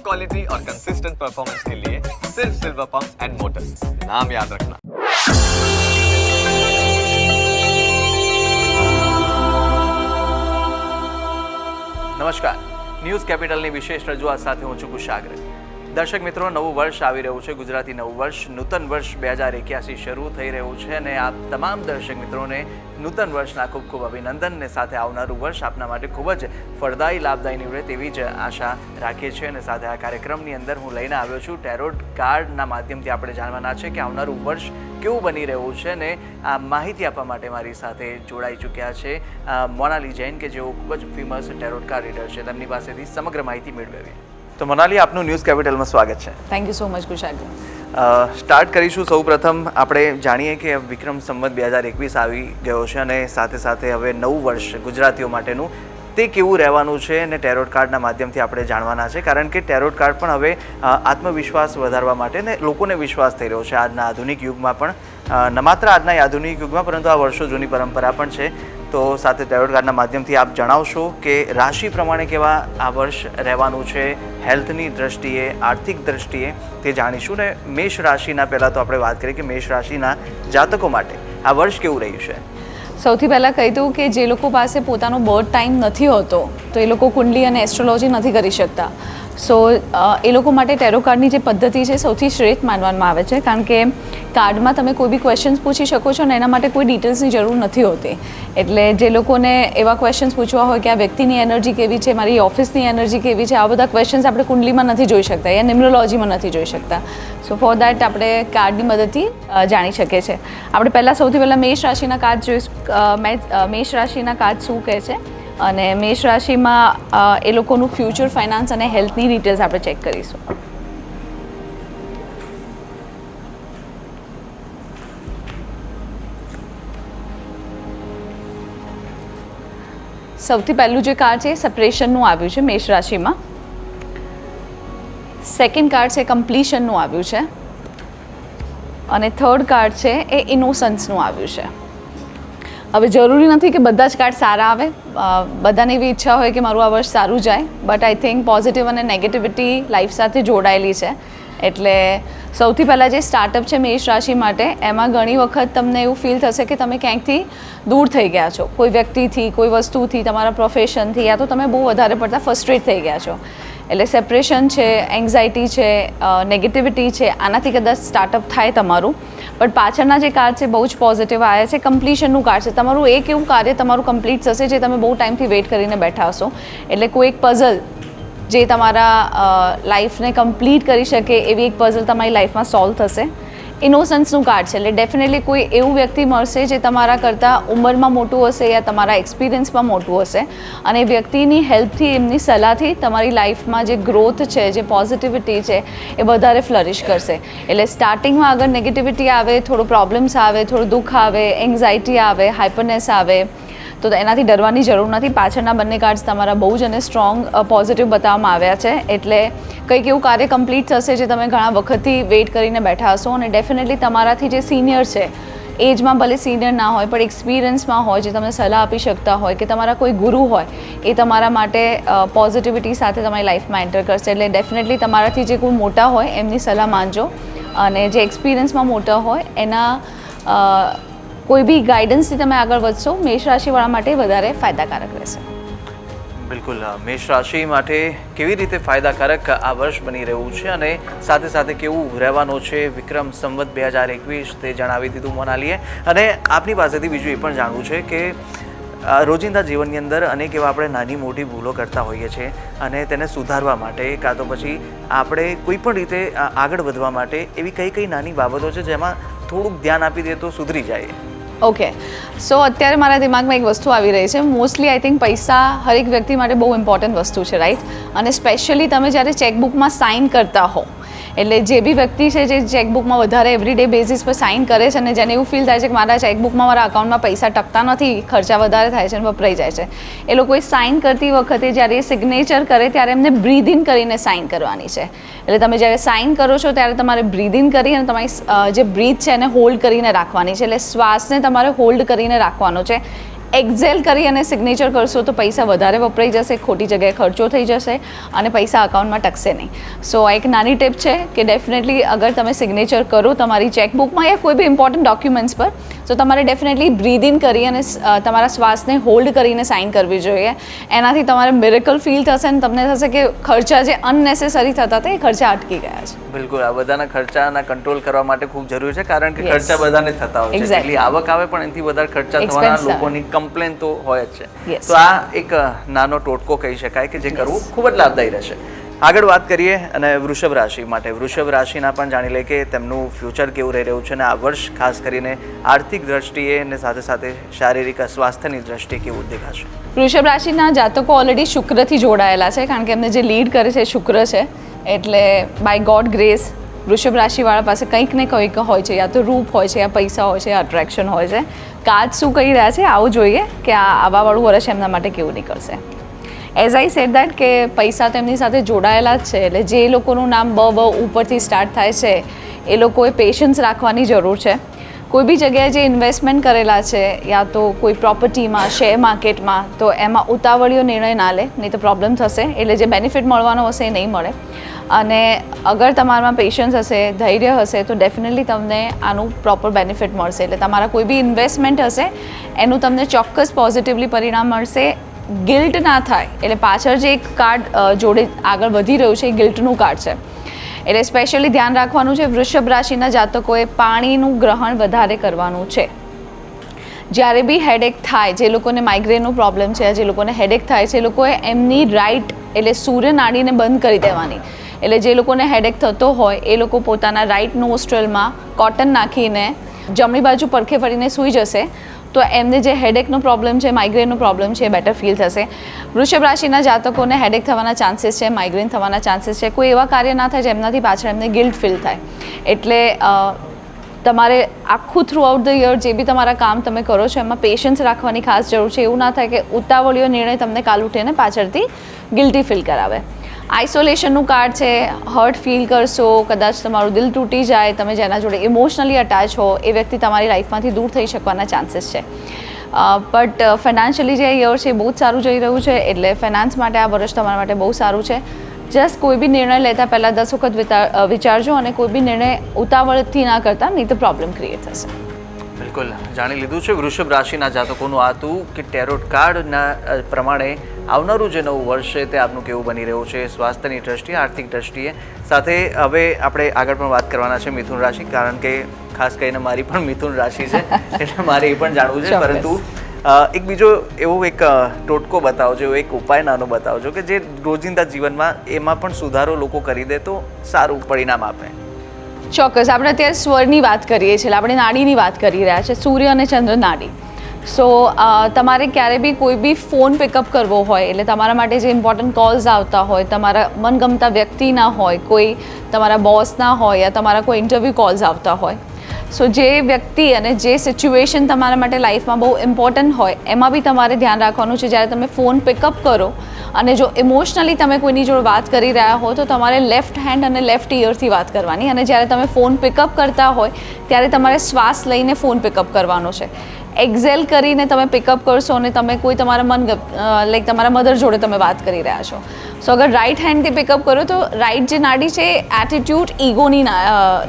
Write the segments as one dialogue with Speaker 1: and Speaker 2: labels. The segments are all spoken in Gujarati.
Speaker 1: क्वालिटी और कंसिस्टेंट परफॉर्मेंस के लिए सिर्फ सिल्वर पंप्स एंड मोटर्स, नाम याद रखना।
Speaker 2: નમસ્કાર, ન્યૂઝ કેપિટલની વિશેષ રજૂઆત સાથે હું છું કુશાગ્ર. દર્શક મિત્રો, નવું વર્ષ આવી રહ્યું છે, ગુજરાતી નવું વર્ષ, નૂતન વર્ષ 2081 શરૂ થઈ રહ્યું છે અને આપ તમામ દર્શક મિત્રોને નૂતન વર્ષના ખૂબ ખૂબ અભિનંદન ને સાથે આવનારું વર્ષ આપના માટે ખૂબ જ ફળદાયી લાભદાયી નીવડે તેવી જ આશા રાખીએ છીએ. અને સાથે આ કાર્યક્રમની અંદર હું લઈને આવ્યો છું ટેરોટ કાર્ડના માધ્યમથી આપણે જાણવાના છે કે આવનારું વર્ષ કેવું બની રહ્યું છે. ને આ માહિતી આપવા માટે મારી સાથે જોડાઈ ચૂક્યા છે મોનાલી જૈન, કે જેઓ ખૂબ જ ફેમસ ટેરોટ કાર્ડ રીડર છે. તેમની પાસેથી સમગ્ર માહિતી મેળવી. તો મોનાલી, આપનું ન્યૂઝ કેપિટલમાં સ્વાગત છે.
Speaker 3: Thank you so much Kushagra.
Speaker 2: Start કરીશું. સૌ પ્રથમ આપણે જાણીએ કે વિક્રમ સંવત 2021 આવી ગયો છે અને સાથે સાથે હવે નવું વર્ષ ગુજરાતીઓ માટેનું તે કેવું રહેવાનું છે અને ટેરોટ કાર્ડના માધ્યમથી આપણે જાણવાના છે. કારણ કે ટેરોટ કાર્ડ પણ હવે આત્મવિશ્વાસ વધારવા માટે ને લોકોને વિશ્વાસ થઈ રહ્યો છે આજના આધુનિક યુગમાં પણ, ન માત્ર આજના આધુનિક યુગમાં પરંતુ આ વર્ષો જૂની પરંપરા પણ છે. તો સાથે ટેરોટ કાર્ડના માધ્યમથી આપ જણાવશો કે રાશિ પ્રમાણે કેવા આ વર્ષ રહેવાનું છે, હેલ્થની દ્રષ્ટિએ, આર્થિક દ્રષ્ટિએ તે જાણીશું. ને મેષ રાશિના પહેલાં તો આપણે વાત કરીએ કે મેષ રાશિના જાતકો માટે આ વર્ષ કેવું રહ્યું છે.
Speaker 3: સૌથી પહેલાં કહી દઉં કે જે લોકો પાસે પોતાનો બર્થ ટાઈમ નથી હોતો તો એ લોકો કુંડલી અને એસ્ટ્રોલોજી નથી કરી શકતા. સો એ લોકો માટે ટેરો કાર્ડની જે પદ્ધતિ છે સૌથી શ્રેષ્ઠ માનવામાં આવે છે. કારણ કે કાર્ડમાં તમે કોઈ બી ક્વેશ્ચન્સ પૂછી શકો છો અને એના માટે કોઈ ડિટેલ્સની જરૂર નથી હોતી. એટલે જે લોકોને એવા ક્વેશ્ચન્સ પૂછવા હોય કે આ વ્યક્તિની એનર્જી કેવી છે, મારી ઓફિસની એનર્જી કેવી છે, આ બધા ક્વેશ્ચન્સ આપણે કુંડલીમાં નથી જોઈ શકતા યા ન્યુમરોલોજીમાં નથી જોઈ શકતા. સો ફોર દેટ આપણે કાર્ડની મદદથી જાણી શકીએ છીએ. આપણે પહેલાં સૌથી પહેલાં મેષ રાશિના કાર્ડ જોઈશું. મેષ રાશિના કાર્ડ શું કહે છે અને મેષ રાશિમાં એ લોકોનું ફ્યુચર, ફાઇનાન્સ અને હેલ્થની ડિટેલ્સ આપણે ચેક કરીશું. સૌથી પહેલું જે કાર્ડ છે એ સેપરેશનનું આવ્યું છે મેષ રાશિમાં. સેકન્ડ કાર્ડ છે કમ્પ્લીશનનું આવ્યું છે અને થર્ડ કાર્ડ છે એ ઇનોસન્સનું આવ્યું છે. હવે જરૂરી નથી કે બધા જ કાર્ડ સારા આવે, બધાને એવી ઈચ્છા હોય કે મારું આ વર્ષ સારું જાય, બટ આઈ થિંક પોઝિટિવ અને નેગેટિવિટી લાઈફ સાથે જોડાયેલી છે. એટલે સૌથી પહેલાં જે સ્ટાર્ટઅપ છે મેષ રાશિ માટે, એમાં ઘણી વખત તમને એવું ફીલ થશે કે તમે ક્યાંકથી દૂર થઈ ગયા છો, કોઈ વ્યક્તિથી, કોઈ વસ્તુથી, તમારા પ્રોફેશનથી, યા તો તમે બહુ વધારે પડતા ફ્રસ્ટ્રેટ થઈ ગયા છો. એટલે સેપરેશન છે, એન્ઝાયટી છે, નેગેટિવિટી છે, આનાથી કદાચ સ્ટાર્ટઅપ થાય તમારું. બટ પાછળના જે કાર્ડ છે બહુ જ પોઝિટિવ આવ્યા છે. કમ્પ્લીશનનું કાર્ડ છે. તમારું એક એવું કાર્ય તમારું કમ્પ્લીટ થશે જે તમે બહુ ટાઈમથી વેઇટ કરીને બેઠા હશો. એટલે કોઈ એક પઝલ જે તમારા લાઈફને કમ્પ્લીટ કરી શકે એવી એક પઝલ તમારી લાઈફમાં સોલ્વ થશે. ઇનોસન્સનું કાર્ડ છે. એટલે ડેફિનેટલી કોઈ એવું વ્યક્તિ મળશે જે તમારા કરતાં ઉંમરમાં મોટું હશે યા તમારા એક્સપિરિયન્સમાં મોટું હશે અને વ્યક્તિની હેલ્પથી, એમની સલાહથી તમારી લાઈફમાં જે ગ્રોથ છે, જે પોઝિટિવિટી છે એ વધારે ફ્લરિશ કરશે. એટલે સ્ટાર્ટિંગમાં અગર નેગેટિવિટી આવે, થોડું પ્રોબ્લેમ્સ આવે, થોડું દુઃખ આવે, એન્ઝાયટી આવે, હાઇપરનેસ આવે, તો એનાથી ડરવાની જરૂર નથી. પાછળના બંને કાર્ડ્સ તમારા બહુ જ અને સ્ટ્રોંગ પોઝિટિવ બતાવવામાં આવ્યા છે. એટલે કંઈક એવું કાર્ય કમ્પ્લીટ થશે જે તમે ઘણા વખતથી વેઇટ કરીને બેઠા હશો અને ડેફિનેટલી તમારાથી જે સિનિયર છે, એજમાં ભલે સિનિયર ના હોય પણ એક્સપિરિયન્સમાં હોય, જે તમને સલાહ આપી શકતા હોય, કે તમારા કોઈ ગુરુ હોય, એ તમારા માટે પોઝિટિવિટી સાથે તમારી લાઈફમાં એન્ટર કરશે. એટલે ડેફિનેટલી તમારાથી જે કોઈ મોટા હોય એમની સલાહ માનજો અને જે એક્સપિરિયન્સમાં મોટા હોય એના કોઈ બી ગાઈડન્સથી તમે આગળ વધશો. મેષ રાશિવાળા માટે વધારે ફાયદાકારક રહેશે.
Speaker 2: બિલકુલ. મેષ રાશિ માટે કેવી રીતે ફાયદાકારક આ વર્ષ બની રહ્યું છે અને સાથે સાથે કેવું રહેવાનું છે વિક્રમ સંવત 2021 તે જણાવી દીધું મોનાલીએ. અને આપની પાસેથી બીજું એ પણ જાણવું છે કે રોજિંદા જીવનની અંદર અનેક એવા આપણે નાની મોટી ભૂલો કરતા હોઈએ છીએ અને તેને સુધારવા માટે કાં તો પછી આપણે કોઈ પણ રીતે આગળ વધવા માટે એવી કઈ નાની બાબતો છે જેમાં થોડુંક ધ્યાન આપી દે તો સુધરી જાય.
Speaker 3: ઓકે, સો અત્યારે મારા દિમાગમાં એક વસ્તુ આવી રહી છે. મોસ્ટલી આઈ થિંક પૈસા હરેક વ્યક્તિ માટે બહુ ઇમ્પોર્ટન્ટ વસ્તુ છે, રાઈટ? અને સ્પેશિયલી તમે જ્યારે ચેકબુકમાં સાઇન કરતા હો, એટલે જે બી વ્યક્તિ છે જે ચેકબુકમાં વધારે એવરીડે બેઝિસ પર સાઇન કરે છે અને જેને એવું ફીલ થાય છે કે મારા ચેકબુકમાં, મારા અકાઉન્ટમાં પૈસા ટકતા નથી, ખર્ચા વધારે થાય છે અને વપરાઈ જાય છે, એ લોકોએ સાઇન કરતી વખતે જ્યારે એ સિગ્નેચર કરે ત્યારે એમને બ્રીધ ઇન કરીને સાઇન કરવાની છે. એટલે તમે જ્યારે સાઇન કરો છો ત્યારે તમારે બ્રીધ ઇન કરી અને તમારી જે બ્રીથ છે એને હોલ્ડ કરીને રાખવાની છે. એટલે શ્વાસને તમારે હોલ્ડ કરીને રાખવાનો છે. એક્ઝેલ કરી અને સિગ્નેચર કરશો તો પૈસા વધારે વપરાઈ જશે, ખોટી જગ્યાએ ખર્ચો થઈ જશે અને પૈસા અકાઉન્ટમાં ટકશે નહીં. સો એક નાની ટિપ છે કે ડેફિનેટલી અગર તમે સિગ્નેચર કરો તમારી ચેકબુકમાં યા કોઈ બી ઇમ્પોર્ટન્ટ ડોક્યુમેન્ટ્સ પર, તો તમારે ડેફિનેટલી બ્રીધ ઇન કરી અને તમારા શ્વાસને હોલ્ડ કરીને સાઇન કરવી જોઈએ. એનાથી તમારે મિરેકલ ફીલ થશે અને તમને થશે કે ખર્ચા જે અનનેસેસરી થતા હતા એ ખર્ચા અટકી ગયા છે.
Speaker 2: બિલકુલ, આ બધાના ખર્ચાના કંટ્રોલ કરવા માટે ખૂબ જરૂરી છે, કારણ કે
Speaker 3: Yes.
Speaker 2: ખર્ચા બધાને થતા હોય છે.
Speaker 3: Exactly.
Speaker 2: એટલી આવક આવે પણ એનાથી વધારે ખર્ચા
Speaker 3: Expense
Speaker 2: થવાના
Speaker 3: આવે.
Speaker 2: લોકોની કમ્પ્લેન તો હોય જ છે.
Speaker 3: Yes.
Speaker 2: તો આ એક નાનો ટોટકો કહી શકાય કે જે કરવું ખૂબ જ લાભદાયી રહેશે. આગળ વાત કરીએ અને વૃષભ રાશિ માટે. વૃષભ રાશિના પણ જાણી લે કે તેમનું ફ્યુચર કેવું રહી રહ્યું છે અને આ વર્ષ ખાસ કરીને આર્થિક દ્રષ્ટિએ અને સાથે સાથે શારીરિક સ્વાસ્થ્યની દ્રષ્ટિએ કેવું દેખાશે.
Speaker 3: વૃષભ રાશિના જાતકો ઓલરેડી શુક્રથી જોડાયેલા છે, કારણ કે એમને જે લીડ કરે છે શુક્ર છે. એટલે બાય ગોડ ગ્રેસ વૃષભ રાશિવાળા પાસે કંઈક ને કંઈક હોય છે, યા તો રૂપ હોય છે, યા પૈસા હોય છે, યા અટ્રેક્શન હોય છે. કાજ શું કહી રહ્યા છે આવું જોઈએ કે આ આવાવાળું વર્ષ એમના માટે કેવું નીકળશે. એઝ આઈ સેડ દેટ કે પૈસા તો એમની સાથે જોડાયેલા જ છે, એટલે જે લોકોનું નામ બ ઉપરથી સ્ટાર્ટ થાય છે એ લોકોએ પેશન્સ રાખવાની જરૂર છે. કોઈ બી જગ્યાએ જે ઇન્વેસ્ટમેન્ટ કરેલા છે યા તો કોઈ પ્રોપર્ટીમાં, શેર માર્કેટમાં, તો એમાં ઉતાવળીઓ નિર્ણય ના લે, નહીં તો પ્રોબ્લેમ થશે. એટલે જે બેનિફિટ મળવાનો હશે એ નહીં મળે. અને અગર તમારામાં પેશન્સ હશે, ધૈર્ય હશે, તો ડેફિનેટલી તમને આનું પ્રોપર બેનિફિટ મળશે. એટલે તમારા કોઈ બી ઇન્વેસ્ટમેન્ટ હશે એનું તમને ચોક્કસ પોઝિટિવલી પરિણામ મળશે. ગિલ્ટ ના થાય, એટલે પાછળ જે એક કાર્ડ જોડે આગળ વધી રહ્યું છે એ ગિલ્ટનું કાર્ડ છે. એટલે સ્પેશિયલી ધ્યાન રાખવાનું છે વૃષભ રાશિના જાતકોએ પાણીનું ગ્રહણ વધારે કરવાનું છે. જ્યારે બી હેડેક થાય, જે લોકોને માઇગ્રેનનો પ્રોબ્લેમ છે, જે લોકોને હેડેક થાય છે, એ લોકોએ એમની રાઈટ એટલે સૂર્ય નાડીને બંધ કરી દેવાની. એટલે જે લોકોને હેડેક થતો હોય એ લોકો પોતાના રાઈટ નોસ્ટ્રલમાં કોટન નાખીને જમણી બાજુ પડખે ફરીને સૂઈ જશે, તો એમને જે હેડેકનો પ્રોબ્લેમ છે, માઇગ્રેનનો પ્રોબ્લેમ છે, એ બેટર ફીલ થશે. વૃષભ રાશિના જાતકોને હેડેક થવાના ચાન્સીસ છે, માઇગ્રેન થવાના ચાન્સીસ છે. કોઈ એવા કાર્ય ના થાય જેમનાથી પાછળ એમને ગિલ્ટ ફીલ થાય. એટલે તમારે આખું થ્રુ આઉટ ધ યર જે બી તમારા કામ તમે કરો છો એમાં પેશન્સ રાખવાની ખાસ જરૂર છે. એવું ના થાય કે ઉતાવળીઓ નિર્ણય તમને કાલ ઉઠીને પાછળથી ગિલ્ટી ફીલ કરાવે. આઇસોલેશનનું કાર્ડ છે, હર્ટ ફીલ કરશો, કદાચ તમારું દિલ તૂટી જાય, તમે જેના જોડે ઇમોશનલી અટેચ હો એ વ્યક્તિ તમારી લાઈફમાંથી દૂર થઈ શકવાના ચાન્સીસ છે. બટ ફાઇનાન્શિયલી જે યર છે બહુ જ સારું જઈ રહ્યું છે. એટલે ફાઇનાન્સ માટે આ વર્ષ તમારા માટે બહુ સારું છે. જસ્ટ કોઈ બી નિર્ણય લેતા પહેલાં 10 વખત વિચારજો અને કોઈ બી નિર્ણય ઉતાવળથી ના કરતા, નહીં તો પ્રોબ્લેમ ક્રિએટ થશે.
Speaker 2: બિલકુલ, જાણી લીધું છે વૃષભ રાશિના જાતકોનું આ હતું કે ટેરોટ કાર્ડના પ્રમાણે આવનારું જે નવું વર્ષ છે તે આપનું કેવું બની રહ્યું છે સ્વાસ્થ્યની દ્રષ્ટિએ, આર્થિક દ્રષ્ટિએ. સાથે હવે આપણે આગળ પણ વાત કરવાના છે મિથુન રાશિ, કારણ કે ખાસ કરીને મારી પણ મિથુન રાશિ છે એટલે મારે એ પણ જાણવું છે. પરંતુ એક બીજો એવો એક ટોટકો બતાવજો, એક ઉપાય નાનો બતાવજો કે જે રોજિંદા જીવનમાં એમાં પણ સુધારો લોકો કરી દે તો સારું પરિણામ આપે.
Speaker 3: ચોક્કસ. આપણે અત્યારે સ્વરની વાત કરીએ છીએ, આપણે નાડીની વાત કરી રહ્યા છે, સૂર્ય અને ચંદ્ર નાડી. સો તમારે ક્યારે બી કોઈ બી ફોન પિકઅપ કરવો હોય, એટલે તમારા માટે જે ઇમ્પોર્ટન્ટ કોલ્સ આવતા હોય, તમારા મનગમતા વ્યક્તિના હોય, કોઈ તમારા બોસના હોય, યા તમારા કોઈ ઇન્ટરવ્યૂ કોલ્સ આવતા હોય, સો જે વ્યક્તિ અને જે સિચ્યુએશન તમારા માટે લાઈફમાં બહુ ઇમ્પોર્ટન્ટ હોય એમાં બી તમારે ધ્યાન રાખવાનું છે. જ્યારે તમે ફોન પિકઅપ કરો અને જો ઇમોશનલી તમે કોઈની જોડે વાત કરી રહ્યા હો તો તમારે લેફ્ટ હેન્ડ અને લેફ્ટ ઇયરથી વાત કરવાની. અને જ્યારે તમે ફોન પિકઅપ કરતા હોય ત્યારે તમારે શ્વાસ લઈને ફોન પિકઅપ કરવાનો છે. એક્ઝેલ કરીને તમે પિકઅપ કરશો અને તમે કોઈ તમારા લાઈક તમારા મધર જોડે તમે વાત કરી રહ્યા છો. સો અગર રાઈટ હેન્ડથી પિકઅપ કરો તો રાઈટ જે નાડી છે એટીટ્યુડ ઈગોની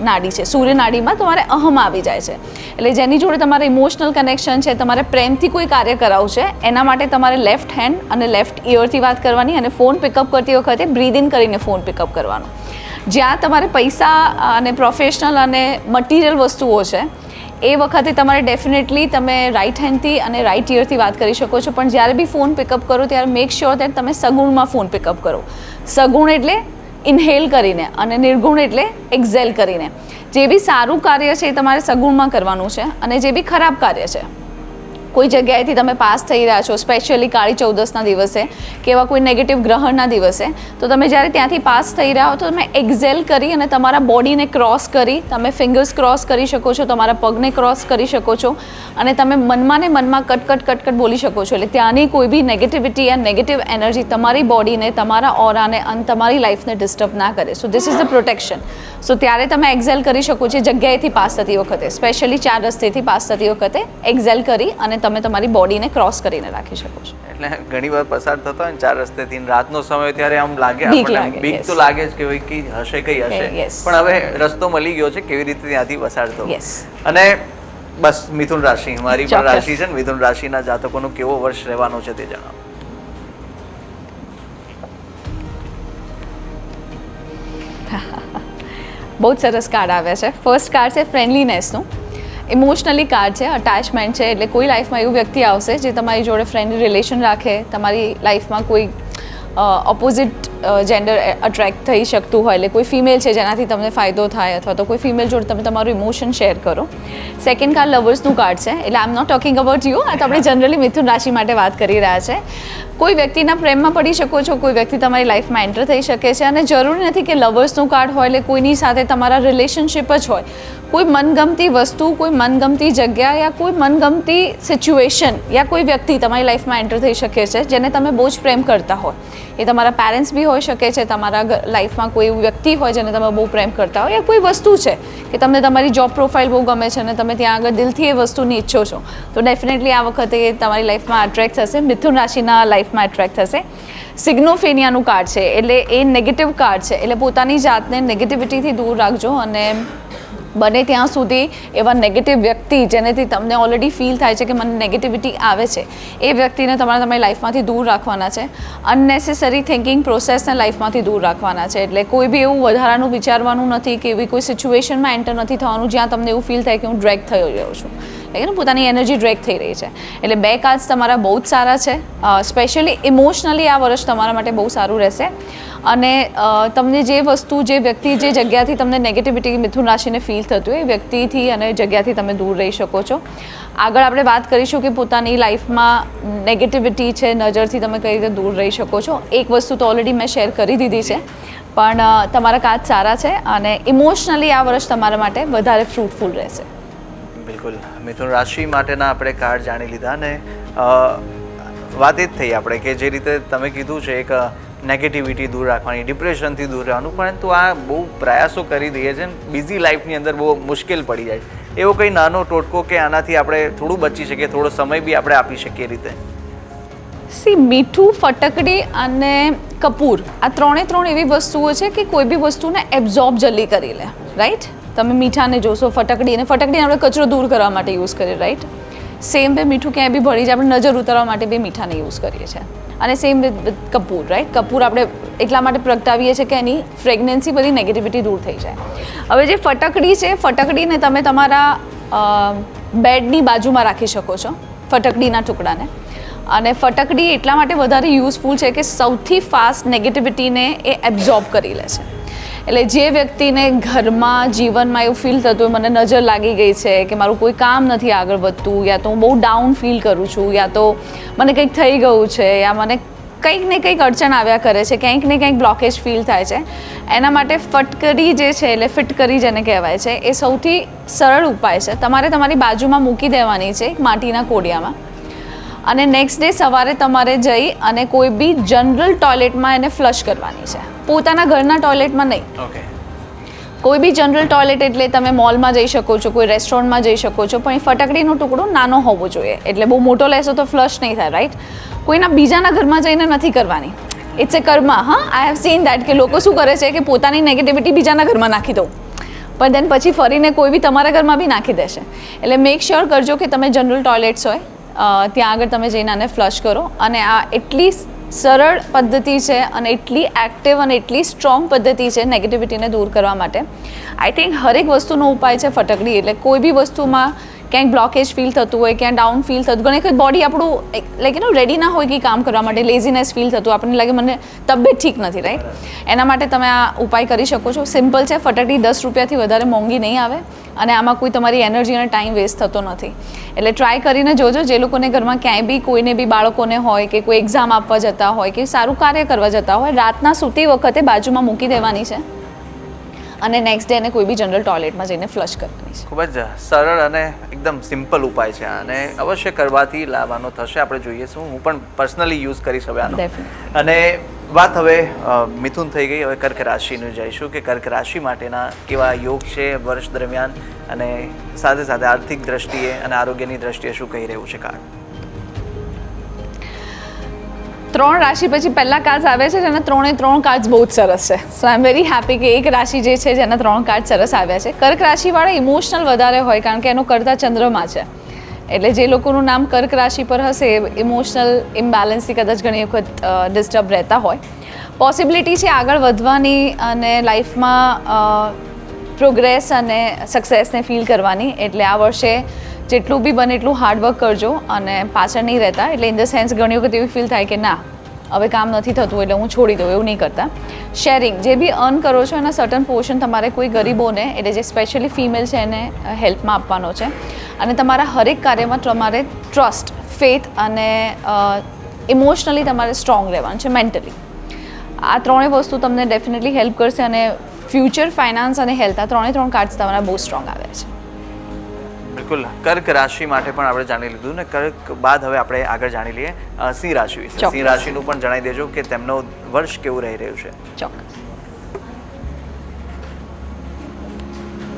Speaker 3: નાડી છે. સૂર્ય નાડીમાં તમારે અહમ આવી જાય છે. એટલે જેની જોડે તમારે ઇમોશનલ કનેક્શન છે, તમારે પ્રેમથી કોઈ કાર્ય કરાવવું છે, એના માટે તમારે લેફ્ટ હેન્ડ અને લેફ્ટ ઇયરથી વાત કરવાની. અને ફોન પિકઅપ કરતી વખતે બ્રીધ ઇન કરીને ફોન પિકઅપ કરવાનો. જ્યાં તમારે પૈસા અને પ્રોફેશનલ અને મટીરિયલ વસ્તુઓ છે એ વખતે તમારે ડેફિનેટલી તમે રાઈટ હેન્ડથી અને રાઈટ ઇયરથી વાત કરી શકો છો. પણ જ્યારે બી ફોન પિકઅપ કરો ત્યારે મેક શ્યોર દેટ તમે સગુણમાં ફોન પિકઅપ કરો. સગુણ એટલે ઇન્હેલ કરીને અને નિર્ગુણ એટલે એક્ઝેલ કરીને. જે બી સારું કાર્ય છે એ તમારે સગુણમાં કરવાનું છે. અને જે બી ખરાબ કાર્ય છે, કોઈ જગ્યાએથી તમે પાસ થઈ રહ્યા છો, સ્પેશિયલી કાળી ચૌદસના દિવસે કે એવા કોઈ નેગેટિવ ગ્રહણના દિવસે, તો તમે જ્યારે ત્યાંથી પાસ થઈ રહ્યા હો તો તમે એક્ઝેલ કરી અને તમારા બોડીને ક્રોસ કરી, તમે ફિંગર્સ ક્રોસ કરી શકો છો, તમારા પગને ક્રોસ કરી શકો છો અને તમે મનમાં ને મનમાં કટ બોલી શકો છો. એટલે ત્યાંની કોઈ બી નેગેટિવિટી યા નેગેટિવ એનર્જી તમારી બોડીને, તમારા ઓરાને અને તમારી લાઈફને ડિસ્ટર્બ ના કરે. So this is the protection. So ત્યારે તમે એક્ઝેલ કરી શકો છો જગ્યાએથી પાસ થતી વખતે, સ્પેશિયલી 4 રસ્તેથી પાસ થતી વખતે એક્ઝેલ કરી અને તમે તમારી બોડીને ક્રોસ કરીને રાખી શકો છો.
Speaker 2: એટલે ઘણી વાર પસાર થતો હોય ને 4 રસ્તેથી રાતનો સમય હોય ત્યારે આમ લાગે
Speaker 3: બીક
Speaker 2: આપણને
Speaker 3: લાગે,
Speaker 2: બીક
Speaker 3: yes.
Speaker 2: તો લાગે જ કે ભાઈ કઈ હશે કઈ હશે
Speaker 3: Yes.
Speaker 2: પણ હવે રસ્તો મળી ગયો છે કેવી રીતે ત્યાંથી પસાર થવું.
Speaker 3: Yes.
Speaker 2: અને બસ મિથુન રાશિ મારી પણ
Speaker 3: ચોક્કસ.
Speaker 2: રાશિ છે ને મિથુન રાશિના જાતકોનું કેવો વર્ષ રહેવાનો છે તે જણાવો.
Speaker 3: બહુ જ સરસ કાર્ડ આવે છે. ફર્સ્ટ કાર્ડ છે ફ્રેન્ડલીનેસનું. ઇમોશનલી કાર્ડ છે, અટેચમેન્ટ છે, એટલે કોઈ લાઈફમાં એવું વ્યક્તિ આવશે જે તમારી જોડે ફ્રેન્ડલી રિલેશન રાખે, તમારી લાઈફમાં કોઈ ઓપોઝિટ જેન્ડર અટ્રેક્ટ થઈ શકતું હોય, એટલે કોઈ ફિમેલ છે જેનાથી તમને ફાયદો થાય, અથવા તો કોઈ ફિમેલ જોડે તમે તમારું ઇમોશન શેર કરો. સેકન્ડ કાર્ડ લવર્સનું કાર્ડ છે, એટલે I am not talking about you, આ તો આપણે જનરલી મિથુન રાશિ માટે વાત કરી રહ્યા છે. કોઈ વ્યક્તિના પ્રેમમાં પડી શકો છો, કોઈ વ્યક્તિ તમારી લાઈફમાં એન્ટર થઈ શકે છે, અને જરૂરી નથી કે લવર્સનું કાર્ડ હોય એટલે કોઈની સાથે તમારા રિલેશનશિપ જ હોય. કોઈ મનગમતી વસ્તુ, કોઈ મનગમતી જગ્યા, યા કોઈ મનગમતી સિચ્યુએશન યા કોઈ વ્યક્તિ તમારી લાઈફમાં એન્ટર થઈ શકે છે જેને તમે બહુ જ પ્રેમ કરતા હોય. એ તમારા પેરેન્ટ્સ બી હોઈ શકે છે, તમારા લાઈફમાં કોઈ એવું વ્યક્તિ હોય જેને તમે બહુ પ્રેમ કરતા હોય, યા કોઈ વસ્તુ છે કે તમને તમારી જોબ પ્રોફાઇલ બહુ ગમે છે અને તમે ત્યાં આગળ દિલથી એ વસ્તુની ઈચ્છો છો, તો ડેફિનેટલી આ વખતે એ તમારી લાઈફમાં અટ્રેક્ટ થશે, મિથુન રાશિના લાઈફમાં અટ્રેક્ટ થશે. સિગ્નોફેનિયાનું કાર્ડ છે, એટલે એ નેગેટિવ કાર્ડ છે, એટલે પોતાની જાતને નેગેટિવિટીથી દૂર રાખજો, અને બને ત્યાં સુધી એવા નેગેટિવ વ્યક્તિ જેનેથી તમને ઓલરેડી ફીલ થાય છે કે મને નેગેટિવિટી આવે છે, એ વ્યક્તિને તમારી લાઈફમાંથી દૂર રાખવાના છે. અનનેસેસરી થિંકિંગ પ્રોસેસને લાઈફમાંથી દૂર રાખવાના છે, એટલે કોઈ બી એવું વધારાનું વિચારવાનું નથી કે એવી કોઈ સિચ્યુએશનમાં એન્ટર નથી થવાનું જ્યાં તમને એવું ફીલ થાય કે હું ડ્રેગ થઈ રહ્યો છું, એટલે પોતાની એનર્જી ડ્રેક થઈ રહી છે. એટલે 2 કાર્ડ્સ તમારા બહુ જ સારા છે. સ્પેશિયલી ઇમોશનલી આ વર્ષ તમારા માટે બહુ સારું રહેશે, અને તમને જે વસ્તુ, જે વ્યક્તિ, જે જગ્યાથી તમને નેગેટિવિટી મિથુન રાશિને ફીલ થતું હોય એ વ્યક્તિથી અને જગ્યાથી તમે દૂર રહી શકો છો. આગળ આપણે વાત કરીશું કે પોતાની લાઈફમાં નેગેટિવિટી છે, નજરથી તમે કઈ રીતે દૂર રહી શકો છો. એક વસ્તુ તો ઓલરેડી મેં શેર કરી દીધી છે, પણ તમારા કાર્ડ સારા છે, અને ઇમોશનલી આ વર્ષ તમારા માટે વધારે ફ્રૂટફુલ રહેશે.
Speaker 2: બિલકુલ, મિથુન રાશિ માટેના આપણે કાર્ડ જાણી લીધા, અને વાત એ જ થઈ આપણે કે જે રીતે તમે કીધું છે એક નેગેટિવિટી દૂર રાખવાની, ડિપ્રેશનથી દૂર રહેવાનું, પરંતુ આ બહુ પ્રયાસો કરી દઈએ છીએ, બિઝી લાઈફની અંદર બહુ મુશ્કેલ પડી જાય. એવો કંઈ નાનો ટોટકો કે આનાથી આપણે થોડું બચી શકીએ, થોડો સમય બી આપણે આપી શકીએ રીતે?
Speaker 3: મીઠું, ફટકડી અને કપૂર, આ ત્રણે એવી વસ્તુઓ છે કે કોઈ બી વસ્તુને એબ્ઝોર્બ જલ્દી કરી લે, રાઈટ? તમે મીઠાને જોશો, ફટકડીને આપણે કચરો દૂર કરવા માટે યુઝ કરીએ, રાઈટ? સેમ વે મીઠું ક્યાંય બી ભળી જાય, આપણે નજર ઉતારવા માટે બી મીઠાને યુઝ કરીએ છીએ. અને સેમ વિથ કપૂર, રાઈટ? કપૂર આપણે એટલા માટે પ્રગટાવીએ છીએ કે એની ફ્રેગ્રન્સી બધી નેગેટિવિટી દૂર થઈ જાય. હવે જે ફટકડી છે, ફટકડીને તમે તમારા બેડની બાજુમાં રાખી શકો છો, ફટકડીના ટુકડાને. અને ફટકડી એટલા માટે વધારે યુઝફુલ છે કે સૌથી ફાસ્ટ નેગેટિવિટીને એ એબ્ઝોર્બ કરી લે છે. એટલે જે વ્યક્તિને ઘરમાં, જીવનમાં એવું ફીલ થતું હોય મને નજર લાગી ગઈ છે, કે મારું કોઈ કામ નથી આગળ વધતું, યા તો હું બહુ ડાઉન ફીલ કરું છું, યા તો મને કંઈક થઈ ગયું છે, યા મને કંઈક ને કંઈક અડચણ આવ્યા કરે છે, ક્યાંક ને ક્યાંક બ્લોકેજ ફીલ થાય છે, એના માટે ફટકડી જે છે, એટલે ફિટકરી જેને કહેવાય છે, એ સૌથી સરળ ઉપાય છે. તમારે તમારી બાજુમાં મૂકી દેવાની છે એક માટીના કોડિયામાં, અને નેક્સ્ટ ડે સવારે તમારે જઈ અને કોઈ બી જનરલ ટોયલેટમાં એને ફ્લશ કરવાની છે, પોતાના ઘરના ટોયલેટમાં નહીં.
Speaker 2: ઓકે.
Speaker 3: કોઈ બી જનરલ ટોયલેટ, એટલે તમે મોલમાં જઈ શકો છો, કોઈ રેસ્ટોરન્ટમાં જઈ શકો છો, પણ એ ફટકડીનો ટુકડો નાનો હોવો જોઈએ, એટલે બહુ મોટો લેશો તો ફ્લશ નહીં થાય, રાઈટ? કોઈના બીજાના ઘરમાં જઈને નથી કરવાની, ઇટ્સ એ કર્મ. હા, આઈ હેવ સીન દેટ કે લોકો શું કરે છે કે પોતાની નેગેટિવિટી બીજાના ઘરમાં નાખી દો, પણ દેન પછી ફરીને કોઈ બી તમારા ઘરમાં બી નાખી દેશે. એટલે મેક શ્યોર કરજો કે તમે જનરલ ટોયલેટ્સ હોય ત્યાં આગળ તમે જઈને આને ફ્લશ કરો. અને આ એટલી સરળ પદ્ધતિ છે, અને એટલી એક્ટિવ અને એટલી સ્ટ્રોંગ પદ્ધતિ છે નેગેટિવિટીને દૂર કરવા માટે. આઈ થિંક હરેક વસ્તુનો ઉપાય છે ફટકડી. એટલે કોઈ બી વસ્તુમાં ક્યાંક બ્લોકેજ ફીલ થતું હોય, ક્યાંક ડાઉન ફીલ થતું, ઘણી વખત બોડી આપણું રેડી ના હોય કે કામ કરવા માટે, લેઝીનેસ ફીલ થતું, આપણને લાગે મને તબિયત ઠીક નથી, રાઈટ? એના માટે તમે આ ઉપાય કરી શકો છો. સિમ્પલ છે, ફટકડી 10 રૂપિયાથી વધારે મોંઘી નહીં આવે, અને આમાં કોઈ તમારી એનર્જી અને ટાઈમ વેસ્ટ થતો નથી. એટલે ટ્રાય કરીને જોજો. જે લોકોને ઘરમાં ક્યાંય બી કોઈને બી બાળકોને હોય, કે કોઈ એક્ઝામ આપવા જતા હોય, કે સારું કાર્ય કરવા જતા હોય, રાતના સૂતી વખતે બાજુમાં મૂકી દેવાની છે, અને નેક્સ્ટ ડે એને કોઈ બી જનરલ ટોયલેટમાં જઈને ફ્લશ કરવાની છે.
Speaker 2: ખૂબ જ સરળ અને એકદમ સિમ્પલ ઉપાય છે અને અવશ્ય કરવાથી લાભ આનો થશે. આપણે જોઈએ શું, હું પણ પર્સનલી યુઝ કરીશ હવે આનો.
Speaker 3: Definitely.
Speaker 2: અને વાત હવે મિથુન થઈ ગઈ, હવે કર્ક રાશિનું જઈશું કે કર્ક રાશિ માટેના કેવા યોગ છે વર્ષ દરમિયાન અને સાથે સાથે આર્થિક દ્રષ્ટિએ અને આરોગ્યની દ્રષ્ટિએ શું કહી રહ્યું છે કાર્ડ.
Speaker 3: 3 રાશિ પછી પહેલા કાર્ડ્સ આવે છે જેના 3 કાર્ડ્સ બહુ જ સરસ છે. So I am very happy કે એક રાશિ જે છે જેના 3 કાર્ડ સરસ આવ્યા છે. કર્ક રાશિવાળા ઇમોશનલ વધારે હોય કારણ કે એનો કરતા ચંદ્રમા છે, એટલે જે લોકોનું નામ કર્ક રાશિ પર હશે એ ઇમોશનલ ઇમ્બેલેન્સથી કદાચ ઘણી વખત ડિસ્ટર્બ રહેતા હોય. પોસિબિલિટી છે આગળ વધવાની અને લાઈફમાં પ્રોગ્રેસ અને સક્સેસને ફીલ કરવાની, એટલે આ વર્ષે જેટલું બી બને એટલું હાર્ડવર્ક કરજો અને પાછળ નહીં રહેતા. એટલે ઇન ધ સેન્સ ઘણી વખત એવી ફીલ થાય કે ના હવે કામ નથી થતું એટલે હું છોડી દઉં, એવું નહીં કરતા. શેરિંગ જે બી અર્ન કરો છો એના સર્ટન પોર્શન તમારે કોઈ ગરીબોને, એટલે જે સ્પેશિયલી ફિમેલ છે એને હેલ્પમાં આપવાનો છે. અને તમારા હરેક કાર્યમાં તમારે ટ્રસ્ટ, ફેથ અને ઇમોશનલી તમારે સ્ટ્રોંગ રહેવાનું છે, મેન્ટલી. આ 3 વસ્તુ તમને ડેફિનેટલી હેલ્પ કરશે અને ફ્યુચર, ફાઇનાન્સ અને હેલ્થ આ 3 કાર્ડ્સ તમારા બહુ સ્ટ્રોંગ આવ્યા છે.
Speaker 2: બિલકુલ, કર્ક રાશિ માટે પણ આપણે જાણી લીધું ને. કર્ક બાદ હવે આપણે આગળ જાણી લઈએ સિંહ રાશિ વિશે.
Speaker 3: ચોક્કસ.
Speaker 2: સિંહ રાશિનું પણ જણાવી દેજો કે તેમનો વર્ષ કેવું રહી રહ્યું છે.
Speaker 3: ચોક્કસ.